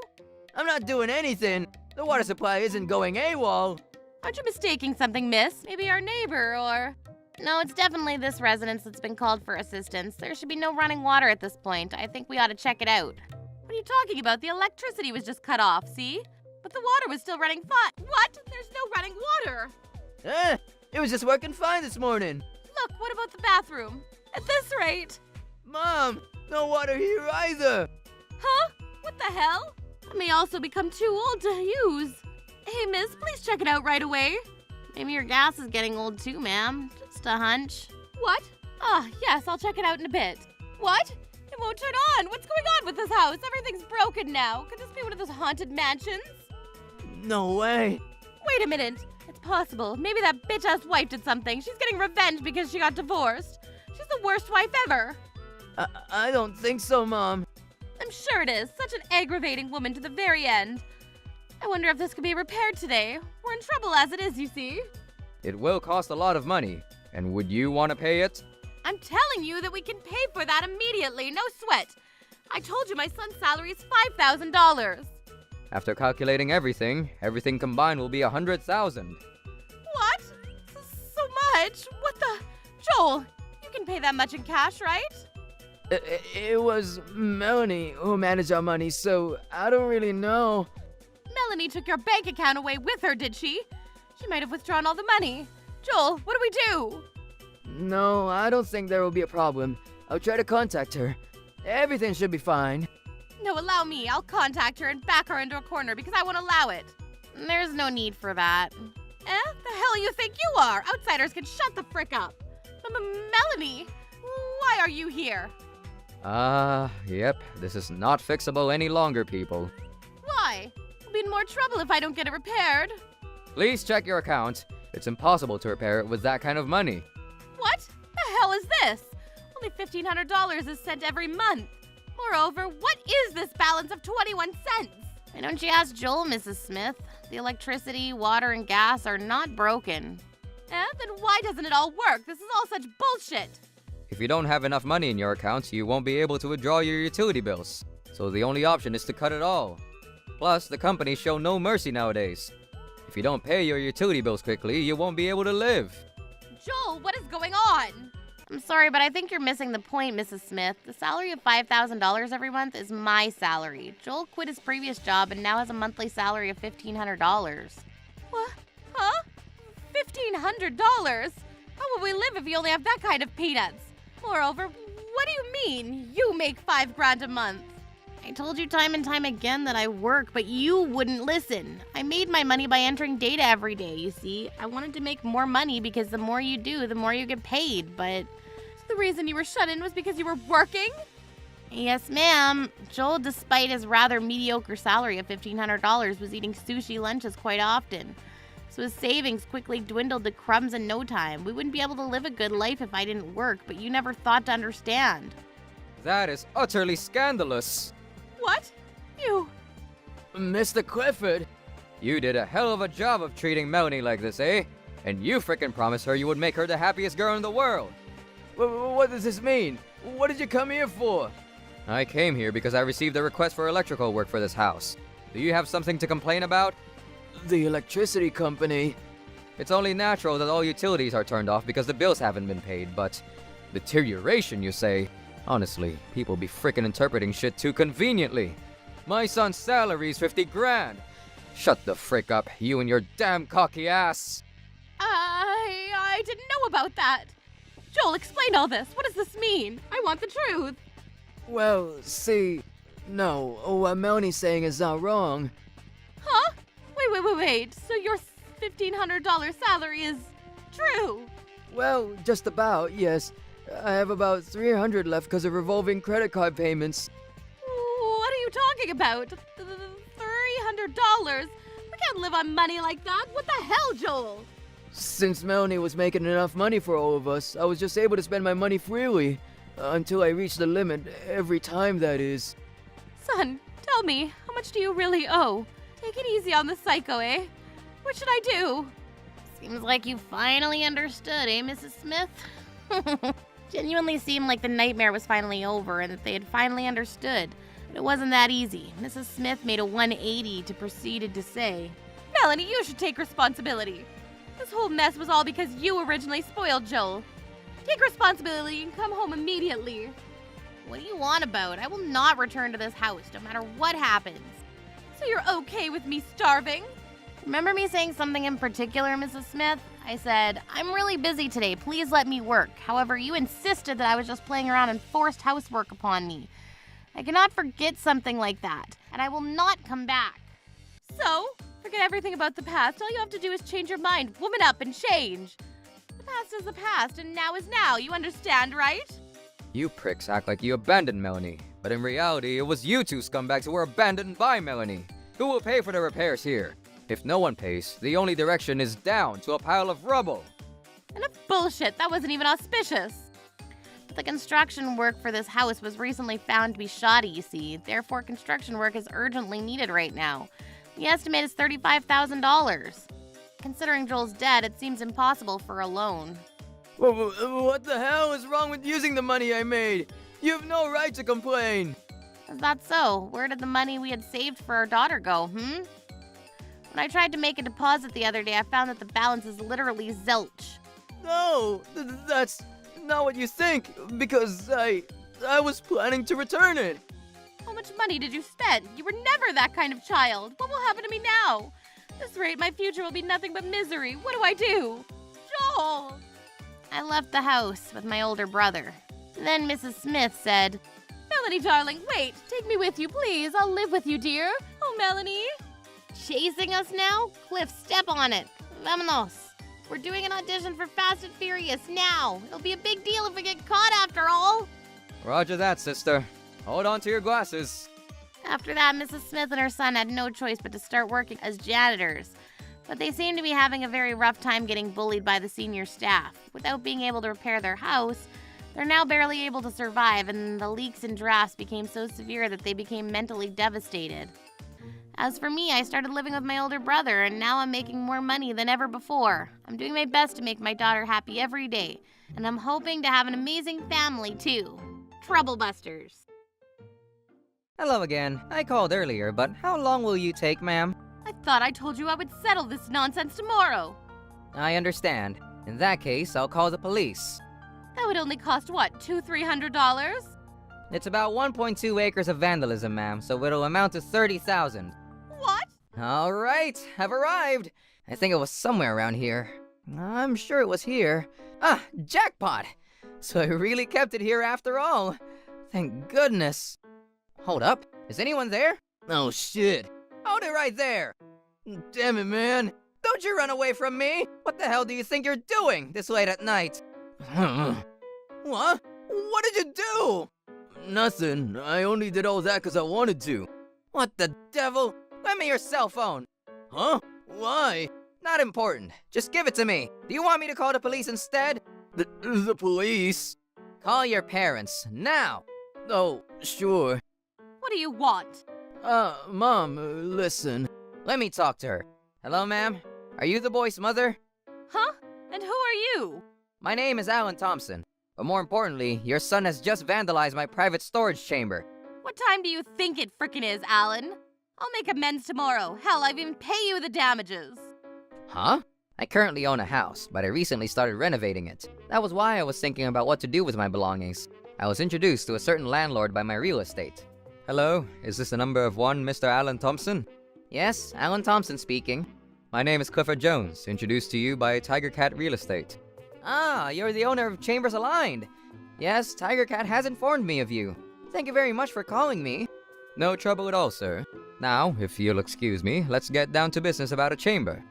I'm not doing anything. The water supply isn't going AWOL. Aren't you mistaking something, miss? Maybe our neighbor, or... No, it's definitely this residence that's been called for assistance. There should be no running water at this point. I think we ought to check it out. What are you talking about? The electricity was just cut off, see? But the water was still running fine. What? There's no running water. It was just working fine this morning. Look, what about the bathroom? At this rate. Mom, no water here either. Huh? What the hell? It may also become too old to use. Hey, miss, please check it out right away. Maybe your gas is getting old too, ma'am. Just a hunch. What? Ah, yes, I'll check it out in a bit. What? It won't turn on. What's going on with this house? Everything's broken now. Could this be one of those haunted mansions? No way. Wait a minute. It's possible. Maybe that bitch-ass wife did something. She's getting revenge because she got divorced. She's the worst wife ever. I don't think so, Mom. I'm sure it is. Such an aggravating woman to the very end. I wonder if this could be repaired today. We're in trouble as it is, you see. It will cost a lot of money. And would you want to pay it? I'm telling you that we can pay for that immediately. No sweat. I told you my son's salary is $5,000. After calculating everything combined will be 100,000. What? So much? What the? Joel, you can pay that much in cash, right? It was Melanie who managed our money, so I don't really know. Melanie took your bank account away with her, did she? She might have withdrawn all the money. Joel, what do we do? No, I don't think there will be a problem. I'll try to contact her. Everything should be fine. No, allow me. I'll contact her and back her into a corner because I won't allow it. There's no need for that. The hell you think you are? Outsiders can shut the frick up. Melanie, why are you here? Yep. This is not fixable any longer, people. Why? We'll be in more trouble if I don't get it repaired. Please check your account. It's impossible to repair it with that kind of money. What? The hell is this? Only $1,500 is sent every month. Moreover, what is this balance of 21 cents? Why don't you ask Joel, Mrs. Smith? The electricity, water, and gas are not broken. Then why doesn't it all work? This is all such bullshit. If you don't have enough money in your account, you won't be able to withdraw your utility bills. So the only option is to cut it all. Plus, the companies show no mercy nowadays. If you don't pay your utility bills quickly, you won't be able to live. Joel, what is going on? I'm sorry, but I think you're missing the point, Mrs. Smith. The salary of $5,000 every month is my salary. Joel quit his previous job and now has a monthly salary of $1,500. What? Huh? $1,500? How will we live if you only have that kind of peanuts? Moreover, what do you mean, you make $5 grand a month? I told you time and time again that I work, but you wouldn't listen. I made my money by entering data every day, you see. I wanted to make more money because the more you do, the more you get paid, but the reason you were shut in was because you were working? Yes, ma'am. Joel, despite his rather mediocre salary of $1,500, was eating sushi lunches quite often. So his savings quickly dwindled to crumbs in no time. We wouldn't be able to live a good life if I didn't work, but you never thought to understand. That is utterly scandalous. What? You... Mr. Clifford. You did a hell of a job of treating Melanie like this, eh? And you frickin' promised her you would make her the happiest girl in the world. What does this mean? What did you come here for? I came here because I received a request for electrical work for this house. Do you have something to complain about? The electricity company. It's only natural that all utilities are turned off because the bills haven't been paid, but... Deterioration, you say? Honestly, people be frickin' interpreting shit too conveniently. My son's salary's 50 grand. Shut the frick up, you and your damn cocky ass. I didn't know about that. Joel, explain all this. What does this mean? I want the truth. Well, see, no, what Melanie's saying is not wrong. Huh? Wait. So your $1,500 salary is true? Well, just about, yes. I have about $300 left because of revolving credit card payments. What are you talking about? $300? We can't live on money like that. What the hell, Joel? Since Melanie was making enough money for all of us, I was just able to spend my money freely. Until I reached the limit, every time that is. Son, tell me, how much do you really owe? Take it easy on the psycho, eh? What should I do? Seems like you finally understood, eh, Mrs. Smith? Genuinely seemed like the nightmare was finally over and that they had finally understood. But it wasn't that easy. Mrs. Smith made a 180 to proceeded to say, Melanie, you should take responsibility. This whole mess was all because you originally spoiled Joel. Take responsibility and come home immediately. What do you want about? I will not return to this house, no matter what happens. So you're okay with me starving? Remember me saying something in particular, Mrs. Smith? I said, I'm really busy today, please let me work. However, you insisted that I was just playing around and forced housework upon me. I cannot forget something like that, and I will not come back. So, forget everything about the past. All you have to do is change your mind, woman up, and change. The past is the past, and now is now. You understand, right? You pricks act like you abandoned Melanie, but in reality, it was you two scumbags who were abandoned by Melanie. Who will pay for the repairs here? If no one pays, the only direction is down to a pile of rubble. Enough bullshit. That wasn't even auspicious. But the construction work for this house was recently found to be shoddy, you see. Therefore, construction work is urgently needed right now. The estimate is $35,000. Considering Joel's dead, it seems impossible for a loan. What the hell is wrong with using the money I made? You have no right to complain. Is that so? Where did the money we had saved for our daughter go, When I tried to make a deposit the other day, I found that the balance is literally zilch. No, that's not what you think, because I was planning to return it. How much money did you spend? You were never that kind of child. What will happen to me now? At this rate, my future will be nothing but misery. What do I do? Joel! I left the house with my older brother. Then Mrs. Smith said, Melanie, darling, wait. Take me with you, please. I'll live with you, dear. Oh, Melanie. Chasing us now? Cliff, step on it. Vámonos. We're doing an audition for Fast and Furious now. It'll be a big deal if we get caught after all. Roger that, sister. Hold on to your glasses. After that, Mrs. Smith and her son had no choice but to start working as janitors. But they seemed to be having a very rough time getting bullied by the senior staff. Without being able to repair their house, they're now barely able to survive, and the leaks and drafts became so severe that they became mentally devastated. As for me, I started living with my older brother, and now I'm making more money than ever before. I'm doing my best to make my daughter happy every day, and I'm hoping to have an amazing family, too. Troublebusters. Hello again. I called earlier, but how long will you take, ma'am? I thought I told you I would settle this nonsense tomorrow. I understand. In that case, I'll call the police. That would only cost, what, $200-300? It's about 1.2 acres of vandalism, ma'am, so it'll amount to $30,000. What? All right, I've arrived. I think it was somewhere around here. I'm sure it was here. Ah, jackpot! So I really kept it here after all. Thank goodness. Hold up, is anyone there? Oh shit. Hold it right there! Damn it, man! Don't you run away from me! What the hell do you think you're doing this late at night? What? What did you do? Nothing. I only did all that because I wanted to. What the devil? Lend me your cell phone. Huh? Why? Not important. Just give it to me. Do you want me to call the police instead? The police? Call your parents, now! Oh, sure. What do you want? Mom, listen. Let me talk to her. Hello, ma'am? Are you the boy's mother? Huh? And who are you? My name is Alan Thompson. But more importantly, your son has just vandalized my private storage chamber. What time do you think it frickin' is, Alan? I'll make amends tomorrow. Hell, I'll even pay you the damages. Huh? I currently own a house, but I recently started renovating it. That was why I was thinking about what to do with my belongings. I was introduced to a certain landlord by my real estate. Hello, is this the number of one Mr. Alan Thompson? Yes, Alan Thompson speaking. My name is Clifford Jones, introduced to you by Tiger Cat Real Estate. Ah, you're the owner of Chambers Aligned. Yes, Tiger Cat has informed me of you. Thank you very much for calling me. No trouble at all, sir. Now, if you'll excuse me, let's get down to business about a chamber.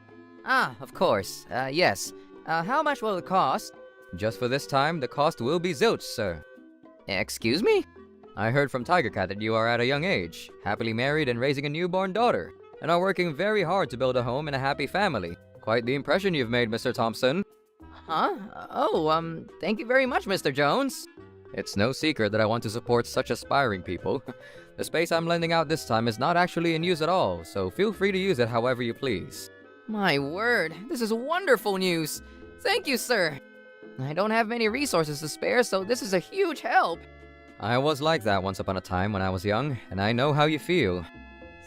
Ah, of course. Yes. How much will it cost? Just for this time, the cost will be zilch, sir. Excuse me? I heard from Tiger Cat that you are at a young age, happily married and raising a newborn daughter, and are working very hard to build a home and a happy family. Quite the impression you've made, Mr. Thompson. Huh? Oh, thank you very much, Mr. Jones. It's no secret that I want to support such aspiring people. The space I'm lending out this time is not actually in use at all, so feel free to use it however you please. My word, this is wonderful news. Thank you, sir. I don't have many resources to spare, so this is a huge help. I was like that once upon a time when I was young, and I know how you feel.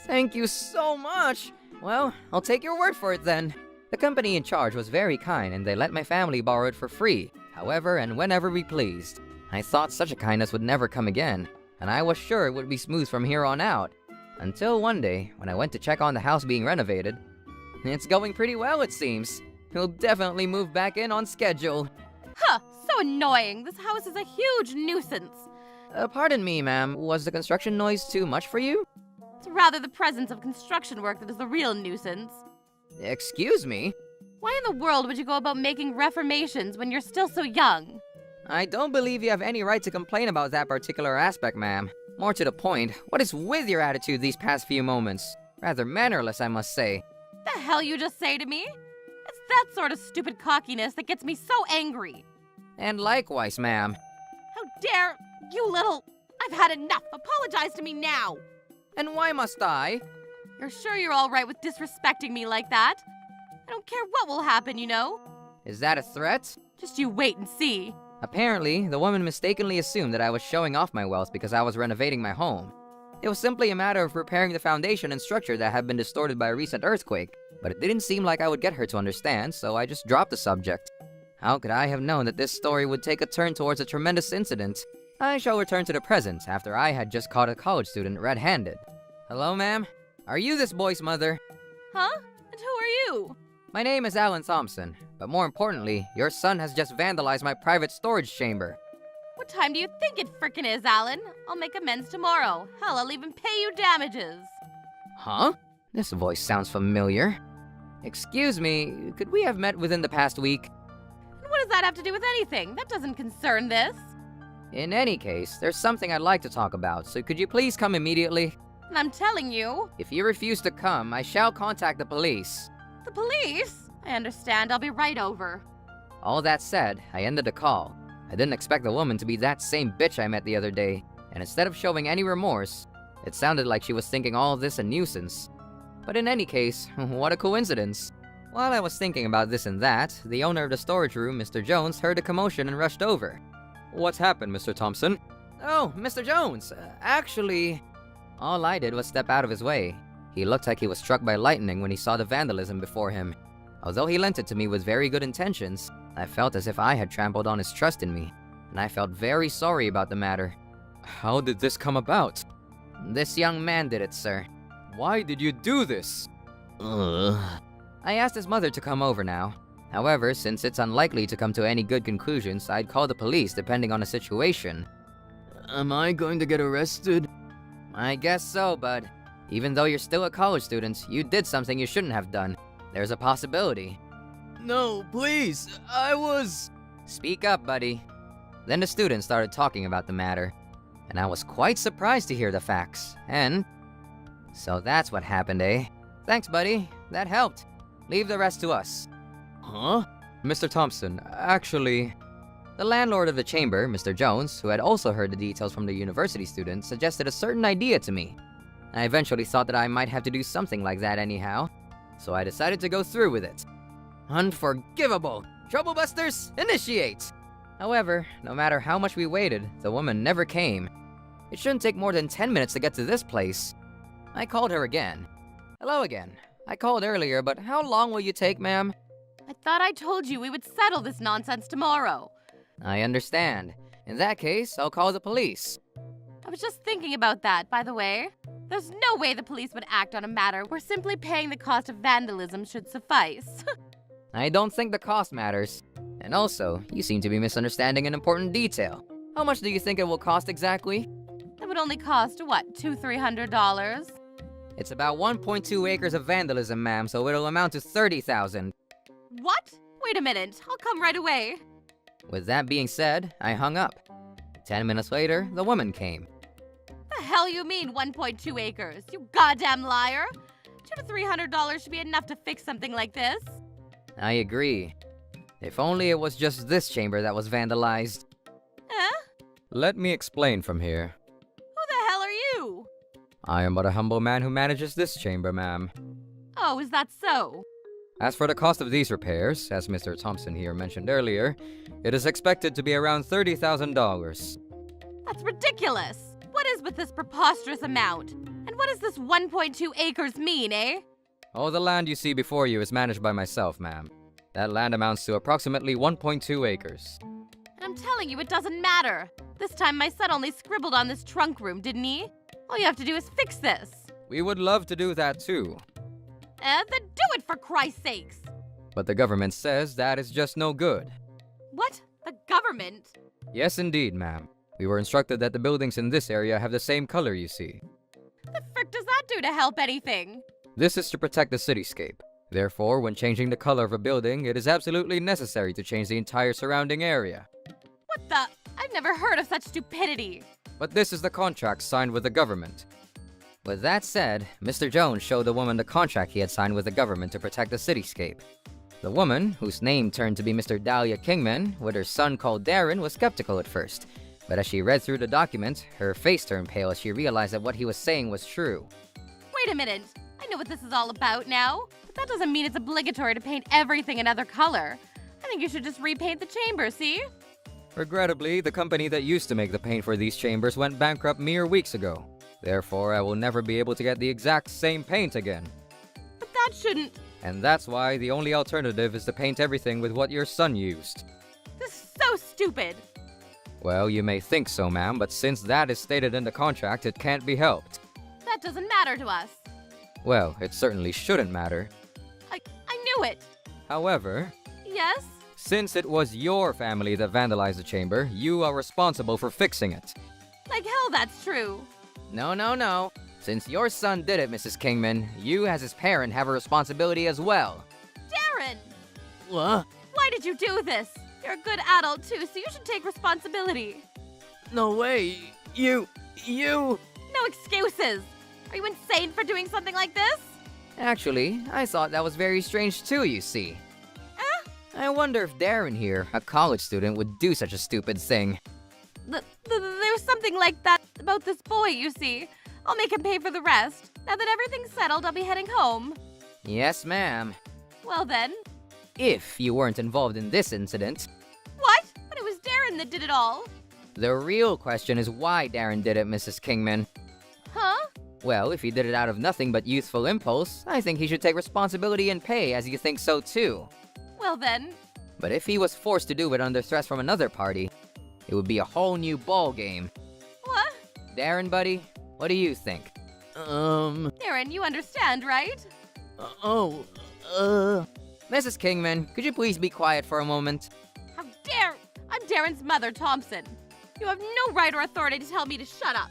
Thank you so much. Well, I'll take your word for it then. The company in charge was very kind and they let my family borrow it for free, however and whenever we pleased. I thought such a kindness would never come again, and I was sure it would be smooth from here on out. Until one day, when I went to check on the house being renovated. It's going pretty well, it seems. We'll definitely move back in on schedule. Huh, so annoying. This house is a huge nuisance. Pardon me, ma'am. Was the construction noise too much for you? It's rather the presence of construction work that is the real nuisance. Excuse me? Why in the world would you go about making reformations when you're still so young? I don't believe you have any right to complain about that particular aspect, ma'am. More to the point, what is with your attitude these past few moments? Rather mannerless, I must say. The hell you just say to me? It's that sort of stupid cockiness that gets me so angry. And likewise, ma'am. How dare you little... I've had enough. Apologize to me now. And why must I? You're sure you're all right with disrespecting me like that? I don't care what will happen, you know. Is that a threat? Just you wait and see. Apparently, the woman mistakenly assumed that I was showing off my wealth because I was renovating my home. It was simply a matter of repairing the foundation and structure that had been distorted by a recent earthquake, but it didn't seem like I would get her to understand, so I just dropped the subject. How could I have known that this story would take a turn towards a tremendous incident? I shall return to the present after I had just caught a college student red-handed. Hello, ma'am? Are you this boy's mother? Huh? And who are you? My name is Alan Thompson, but more importantly, your son has just vandalized my private storage chamber. What time do you think it frickin' is, Alan? I'll make amends tomorrow. Hell, I'll even pay you damages. Huh? This voice sounds familiar. Excuse me, could we have met within the past week? And what does that have to do with anything? That doesn't concern this. In any case, there's something I'd like to talk about, so could you please come immediately? And I'm telling you... If you refuse to come, I shall contact the police. The police? I understand. I'll be right over. All that said, I ended the call. I didn't expect the woman to be that same bitch I met the other day, and instead of showing any remorse, it sounded like she was thinking all of this a nuisance. But in any case, what a coincidence. While I was thinking about this and that, the owner of the storage room, Mr. Jones, heard a commotion and rushed over. What's happened, Mr. Thompson? Oh, Mr. Jones, actually... All I did was step out of his way. He looked like he was struck by lightning when he saw the vandalism before him. Although he lent it to me with very good intentions, I felt as if I had trampled on his trust in me, and I felt very sorry about the matter. How did this come about? This young man did it, sir. Why did you do this? I asked his mother to come over now. However, since it's unlikely to come to any good conclusions, I'd call the police depending on the situation. Am I going to get arrested? I guess so, bud. Even though you're still a college student, you did something you shouldn't have done. There's a possibility. No, please, I was... Speak up, buddy. Then the student started talking about the matter, and I was quite surprised to hear the facts, and... So that's what happened, eh? Thanks, buddy. That helped. Leave the rest to us. Huh? Mr. Thompson, actually... The landlord of the chamber, Mr. Jones, who had also heard the details from the university student, suggested a certain idea to me. I eventually thought that I might have to do something like that anyhow, so I decided to go through with it. Unforgivable! Troublebusters, initiate! However, no matter how much we waited, the woman never came. It shouldn't take more than 10 minutes to get to this place. I called her again. Hello again. I called earlier, but how long will you take, ma'am? I thought I told you we would settle this nonsense tomorrow. I understand. In that case, I'll call the police. I was just thinking about that, by the way. There's no way the police would act on a matter where simply paying the cost of vandalism should suffice. I don't think the cost matters. And also, you seem to be misunderstanding an important detail. How much do you think it will cost exactly? That would only cost, what, $200-300? It's about 1.2 acres of vandalism, ma'am, so it'll amount to 30,000. What? Wait a minute, I'll come right away. With that being said, I hung up. 10 minutes later, the woman came. The hell you mean 1.2 acres? You goddamn liar! $200 to $300 should be enough to fix something like this. I agree. If only it was just this chamber that was vandalized. Let me explain from here. Who the hell are you? I am but a humble man who manages this chamber, ma'am. Oh, is that so? As for the cost of these repairs, as Mr. Thompson here mentioned earlier, it is expected to be around $30,000. That's ridiculous! What is with this preposterous amount? And what does this 1.2 acres mean, eh? All the land you see before you is managed by myself, ma'am. That land amounts to approximately 1.2 acres. And I'm telling you, it doesn't matter. This time my son only scribbled on this trunk room, didn't he? All you have to do is fix this. We would love to do that too, Then do it for Christ's sakes! but the government says that is just no good. What? The government? Yes, indeed, ma'am. We were instructed that the buildings in this area have the same color you see. The frick does that do to help anything? This is to protect the cityscape. Therefore, when changing the color of a building, it is absolutely necessary to change the entire surrounding area. What the? I've never heard of such stupidity. But this is the contract signed with the government. With that said, Mr. Jones showed the woman the contract he had signed with the government to protect the cityscape. The woman, whose name turned to be Mr. Dahlia Kingman, with her son called Darren, was skeptical at first. But as she read through the document, her face turned pale as she realized that what he was saying was true. Wait a minute. I know what this is all about now. But that doesn't mean it's obligatory to paint everything another color. I think you should just repaint the chamber, see? Regrettably, the company that used to make the paint for these chambers went bankrupt mere weeks ago. Therefore, I will never be able to get the exact same paint again. But that shouldn't... And that's why the only alternative is to paint everything with what your son used. This is so stupid. Well, you may think so, ma'am, but since that is stated in the contract, it can't be helped. That doesn't matter to us. Well, it certainly shouldn't matter. I knew it. However, Yes? since it was your family that vandalized the chamber, you are responsible for fixing it. Like hell that's true. No. Since your son did it, Mrs. Kingman, you as his parent have a responsibility as well. Darren! What? Why did you do this? You're a good adult too, so you should take responsibility. No way. You... No excuses. Are you insane for doing something like this? Actually, I thought that was very strange too, you see. I wonder if Darren here, a college student, would do such a stupid thing. There's something like that about this boy, you see. I'll make him pay for the rest. Now that everything's settled, I'll be heading home. Yes, ma'am. Well then. If you weren't involved in this incident. What? But it was Darren that did it all. The real question is why Darren did it, Mrs. Kingman. Huh? Well, if he did it out of nothing but youthful impulse, I think he should take responsibility and pay, as you think so too. Well then. But if he was forced to do it under threats from another party, it would be a whole new ball game. What? Darren, buddy, what do you think? Darren, you understand, right? Mrs. Kingman, could you please be quiet for a moment? How dare... I'm Darren's mother, Thompson. You have no right or authority to tell me to shut up.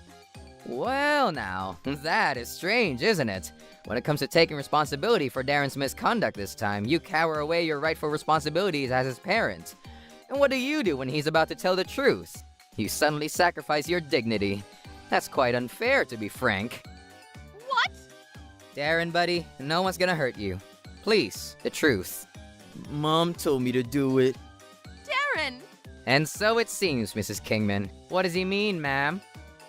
Well now, that is strange, isn't it? When it comes to taking responsibility for Darren's misconduct this time, you cower away your rightful responsibilities as his parent. And what do you do when he's about to tell the truth? You suddenly sacrifice your dignity. That's quite unfair, to be frank. What? Darren, buddy, no one's gonna hurt you. Please, the truth. Mom told me to do it. Darren! And so it seems, Mrs. Kingman. What does he mean, ma'am?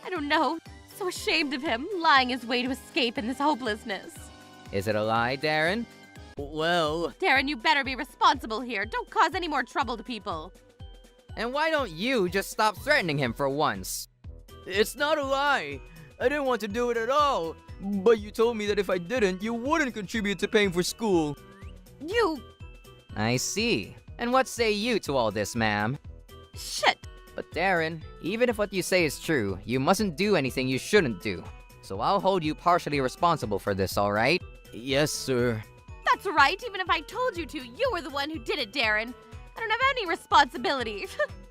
I don't know. So ashamed of him, lying his way to escape in this hopelessness. Is it a lie, Darren? Well, Darren, you better be responsible here. Don't cause any more trouble to people. And why don't you just stop threatening him for once? it's not a lie. I didn't want to do it at all. But you told me that if I didn't, you wouldn't contribute to paying for school. You... I see. And what say you to all this, ma'am? Shit! But Darren, even if what you say is true, you mustn't do anything you shouldn't do. So I'll hold you partially responsible for this, alright? Yes, sir. That's right, even if I told you to, you were the one who did it, Darren. I don't have any responsibility.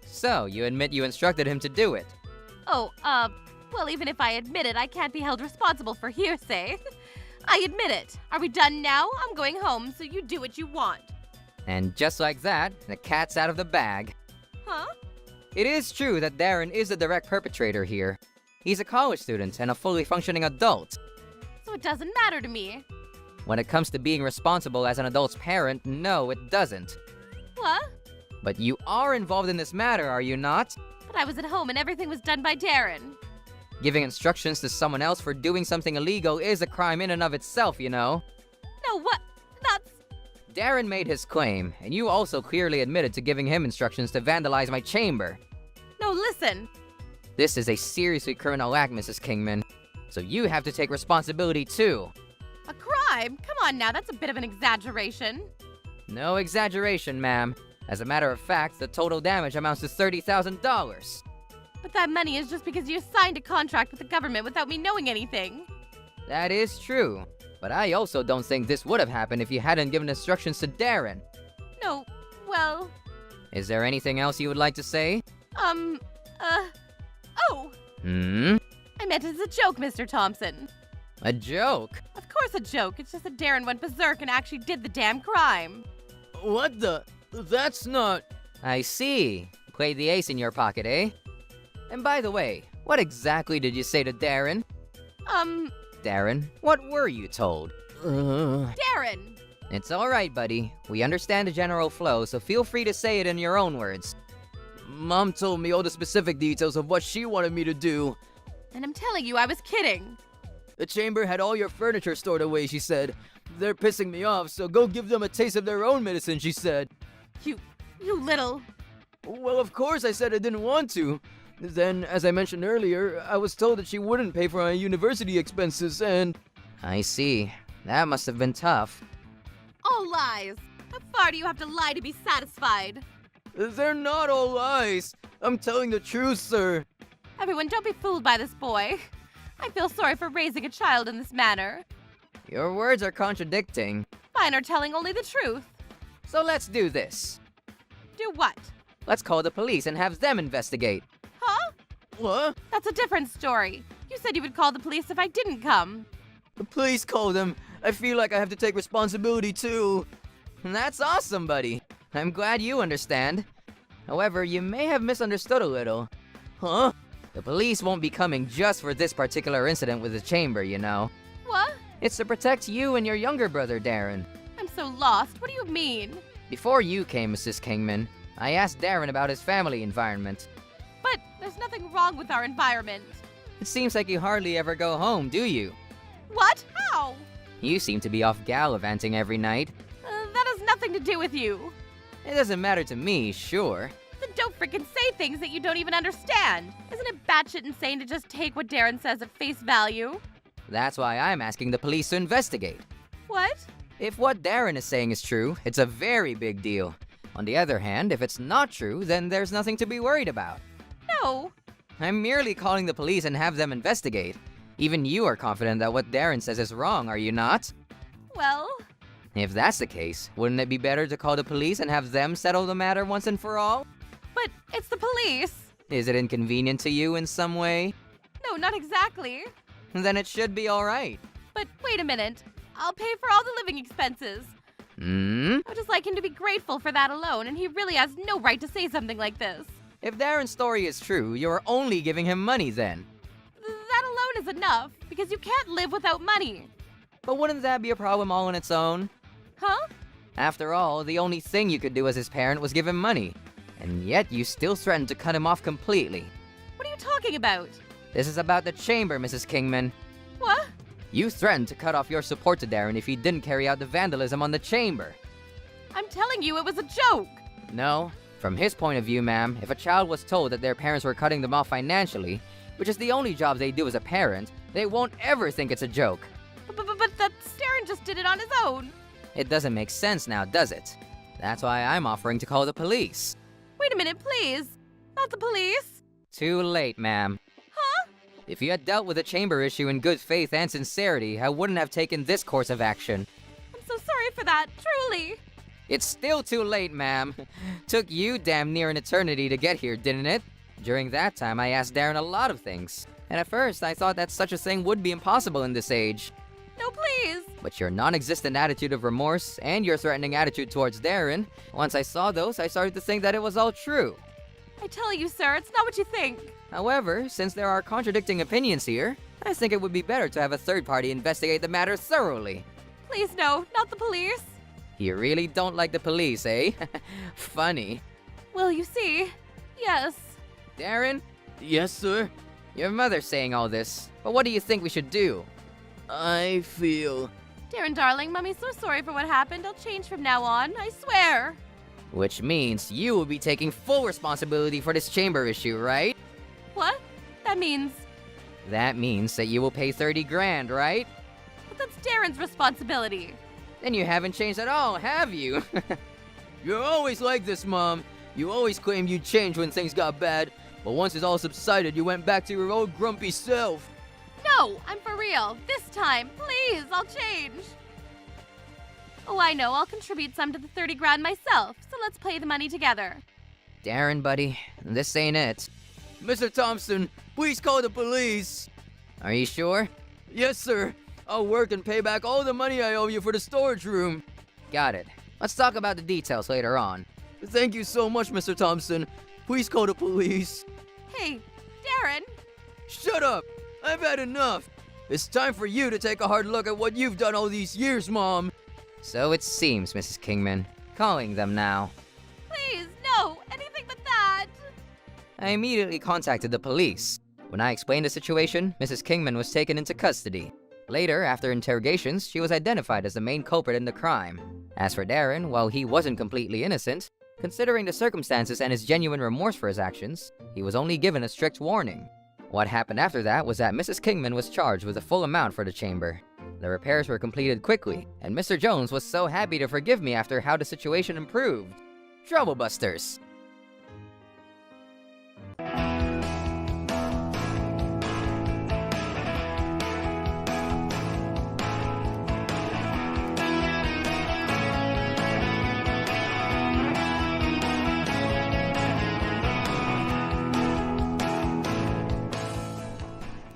So, you admit you instructed him to do it. Oh, well, even if I admit it, I can't be held responsible for hearsay. I admit it. Are we done now? I'm going home, so you do what you want. And just like that, the cat's out of the bag. Huh? It is true that Darren is the direct perpetrator here. He's a college student and a fully functioning adult. So it doesn't matter to me. When it comes to being responsible as an adult's parent, no, it doesn't. What? But you are involved in this matter, are you not? But I was at home and everything was done by Darren. Giving instructions to someone else for doing something illegal is a crime in and of itself, you know. No, what? That's... Darren made his claim, and you also clearly admitted to giving him instructions to vandalize my chamber. No, listen. This is a seriously criminal act, Mrs. Kingman. So you have to take responsibility too. A crime? Come on now, that's a bit of an exaggeration. No exaggeration, ma'am. As a matter of fact, the total damage amounts to $30,000. But that money is just because you signed a contract with the government without me knowing anything. That is true. But I also don't think this would have happened if you hadn't given instructions to Darren. No, well... Is there anything else you would like to say? Oh! Hmm? I meant it as a joke, Mr. Thompson. A joke? Of course a joke. It's just that Darren went berserk and actually did the damn crime. What the? That's not... I see. Played the ace in your pocket, eh? And by the way, what exactly did you say to Darren? Darren, what were you told? Darren! It's alright, buddy. We understand the general flow, so feel free to say it in your own words. Mom told me all the specific details of what she wanted me to do. And I'm telling you, I was kidding. The chamber had all your furniture stored away, she said. They're pissing me off, so go give them a taste of their own medicine, she said. You little... Well, of course I said I didn't want to. Then, as I mentioned earlier, I was told that she wouldn't pay for my university expenses, and... I see. That must have been tough. All lies. How far do you have to lie to be satisfied? They're not all lies. I'm telling the truth, sir. Everyone, don't be fooled by this boy. I feel sorry for raising a child in this manner. Your words are contradicting. Mine are telling only the truth. So let's do this. Do what? Let's call the police and have them investigate. Huh? What? That's a different story. You said you would call the police if I didn't come. Please call them. I feel like I have to take responsibility too. That's awesome, buddy. I'm glad you understand. However, you may have misunderstood a little. Huh? The police won't be coming just for this particular incident with the chamber, you know. What? It's to protect you and your younger brother, Darren. I'm so lost. What do you mean? Before you came, Mrs. Kingman, I asked Darren about his family environment. But there's nothing wrong with our environment. It seems like you hardly ever go home, do you? What? How? You seem to be off gallivanting every night. That has nothing to do with you. It doesn't matter to me, sure. Then don't frickin' say things that you don't even understand. Isn't it batshit insane to just take what Darren says at face value? That's why I'm asking the police to investigate. What? If what Darren is saying is true, it's a very big deal. On the other hand, if it's not true, then there's nothing to be worried about. No. I'm merely calling the police and have them investigate. Even you are confident that what Darren says is wrong, are you not? Well... If that's the case, wouldn't it be better to call the police and have them settle the matter once and for all? But it's the police. Is it inconvenient to you in some way? No, not exactly. Then it should be alright. But wait a minute. I'll pay for all the living expenses. Hmm? I would just like him to be grateful for that alone, and he really has no right to say something like this. If Darren's story is true, you're only giving him money then. That alone is enough, because you can't live without money. But wouldn't that be a problem all on its own? Huh? After all, the only thing you could do as his parent was give him money. And yet you still threatened to cut him off completely. What are you talking about? This is about the chamber, Mrs. Kingman. What? You threatened to cut off your support to Darren if he didn't carry out the vandalism on the chamber. I'm telling you, it was a joke. No. From his point of view, ma'am, if a child was told that their parents were cutting them off financially, which is the only job they do as a parent, they won't ever think it's a joke. But that Darren just did it on his own. It doesn't make sense now, does it? That's why I'm offering to call the police. Wait a minute, please. Not the police. Too late, ma'am. Huh? If you had dealt with the chamber issue in good faith and sincerity, I wouldn't have taken this course of action. I'm so sorry for that, truly. It's still too late, ma'am. Took you damn near an eternity to get here, didn't it? During that time, I asked Darren a lot of things. And at first, I thought that such a thing would be impossible in this age. No, please! But your non-existent attitude of remorse and your threatening attitude towards Darren, once I saw those, I started to think that it was all true. I tell you, sir, it's not what you think. However, since there are contradicting opinions here, I think it would be better to have a third party investigate the matter thoroughly. Please, no, not the police. You really don't like the police, eh? Funny. Well, you see, yes. Darren, Yes, sir. your mother's saying all this, but what do you think we should do? I feel... Darren, darling, Mummy's so sorry for what happened. I'll change from now on, I swear. Which means you will be taking full responsibility for this chamber issue, right? What? That means... That means that you will pay 30 grand, right? But that's Darren's responsibility. Then you haven't changed at all, have you? You're always like this, Mom. You always claimed you'd change when things got bad, but once it all subsided, you went back to your old grumpy self. No, I'm for real. This time, please, I'll change. Oh, I know, I'll contribute some to the 30 grand myself, so let's play the money together. Darren, buddy, this ain't it. Mr. Thompson, please call the police. Are you sure? Yes, sir. I'll work and pay back all the money I owe you for the storage room. Got it. Let's talk about the details later on. Thank you so much, Mr. Thompson. Please call the police. Hey, Darren! Shut up! I've had enough. It's time for you to take a hard look at what you've done all these years, Mom. So it seems, Mrs. Kingman. Calling them now. Please, no, anything but that! I immediately contacted the police. When I explained the situation, Mrs. Kingman was taken into custody. Later, after interrogations, she was identified as the main culprit in the crime. As for Darren, while he wasn't completely innocent, considering the circumstances and his genuine remorse for his actions, he was only given a strict warning. What happened after that was that Mrs. Kingman was charged with the full amount for the chamber. The repairs were completed quickly, and Mr. Jones was so happy to forgive me after how the situation improved. Troublebusters!